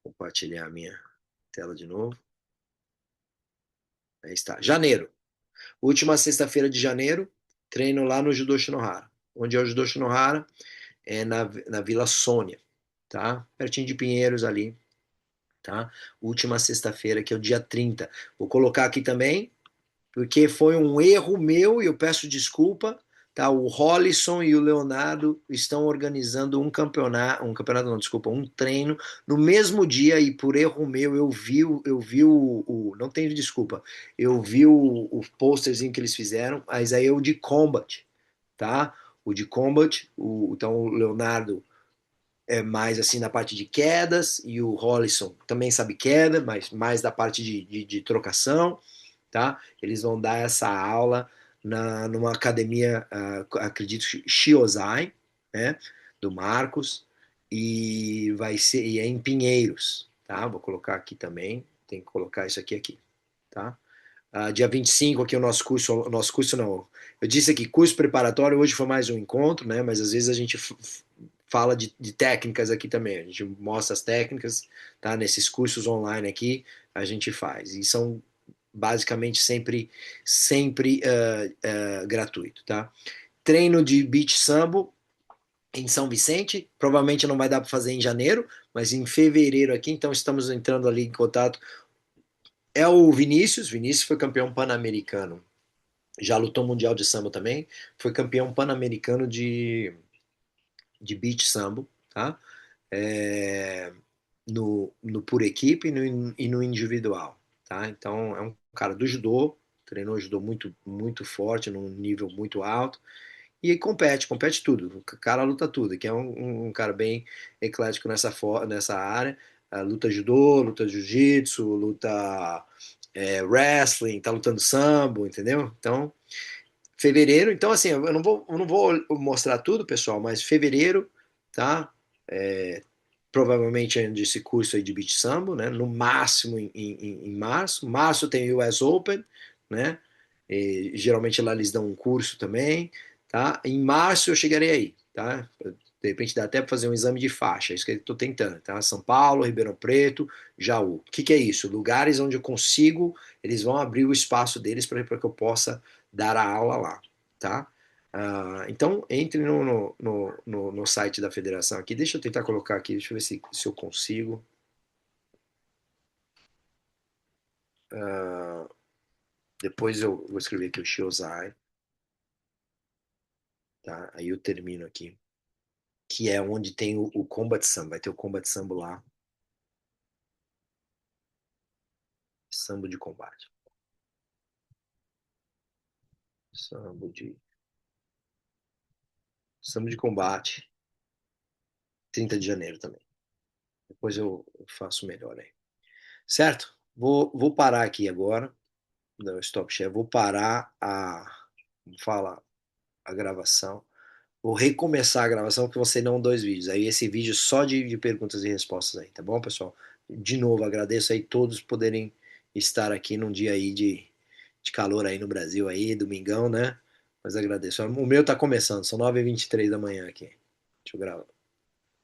[SPEAKER 1] compartilhar a minha tela de novo. Aí está. Janeiro. Última sexta-feira de janeiro, treino lá no Judô Shinohara. Onde é o Judô Shinohara? É na Vila Sônia, tá? Pertinho de Pinheiros ali, tá? Última sexta-feira, que é o dia 30. Vou colocar aqui também, porque foi um erro meu e eu peço desculpa. Tá, o Hollisson e o Leonardo estão organizando um campeonato não, desculpa, um treino no mesmo dia e por erro meu eu vi não tenho desculpa, eu vi o posterzinho que eles fizeram, mas aí é o de Combat, tá? O de Combat, então o Leonardo é mais assim na parte de quedas e o Hollisson também sabe queda, mas mais da parte de trocação, tá? Eles vão dar essa aula numa academia, acredito, Shiozai, né? Do Marcos, e é em Pinheiros, tá? Vou colocar aqui também, tem que colocar isso aqui, tá? Dia 25 aqui o nosso curso não, eu disse aqui, curso preparatório, hoje foi mais um encontro, né? Mas às vezes a gente fala de técnicas aqui também, a gente mostra as técnicas, tá? Nesses cursos online aqui, a gente faz, e são basicamente sempre gratuito, tá? Treino de beach sambo em São Vicente, provavelmente não vai dar para fazer em janeiro, mas em fevereiro aqui, então estamos entrando ali em contato. É o Vinícius foi campeão pan-americano, já lutou mundial de sambo também, foi campeão pan-americano de beach sambo, tá? É, no por equipe e no individual, tá? Então é um cara do judô, treinou judô muito forte, num nível muito alto, e compete tudo. O cara luta tudo, que é um cara bem eclético nessa área. Luta judô, luta jiu-jitsu, luta wrestling, tá lutando sambo, entendeu? Então, fevereiro, então assim, eu não vou mostrar tudo, pessoal, mas fevereiro, tá? É, provavelmente ainda esse curso aí de beach sambo, né? No máximo em março. Março tem o US Open, né? E, geralmente lá eles dão um curso também, tá? Em março eu chegarei aí, tá? De repente dá até para fazer um exame de faixa, é isso que eu estou tentando, tá? São Paulo, Ribeirão Preto, Jaú. O que é isso? Lugares onde eu consigo, eles vão abrir o espaço deles para que eu possa dar a aula lá, tá? Então, entre no site da federação aqui. Deixa eu tentar colocar aqui, deixa eu ver se eu consigo. Ah, depois eu vou escrever aqui o Shiozai, tá? Aí eu termino aqui. Que é onde tem o Combat Sambo. Vai ter o Combat Sambo lá. Sambo de combate. Sambo de, Sambo de combate. 30 de janeiro também. Depois eu faço melhor aí. Certo? Vou parar aqui agora. No stop share. Vou parar Como fala, a gravação. Vou recomeçar a gravação porque você não dois vídeos. Aí esse vídeo só de perguntas e respostas aí, tá bom, pessoal? De novo, agradeço aí todos poderem estar aqui num dia aí de calor aí no Brasil aí, domingão, né? Mas agradeço. O meu tá começando, são 9h23 da manhã aqui. Deixa eu gravar.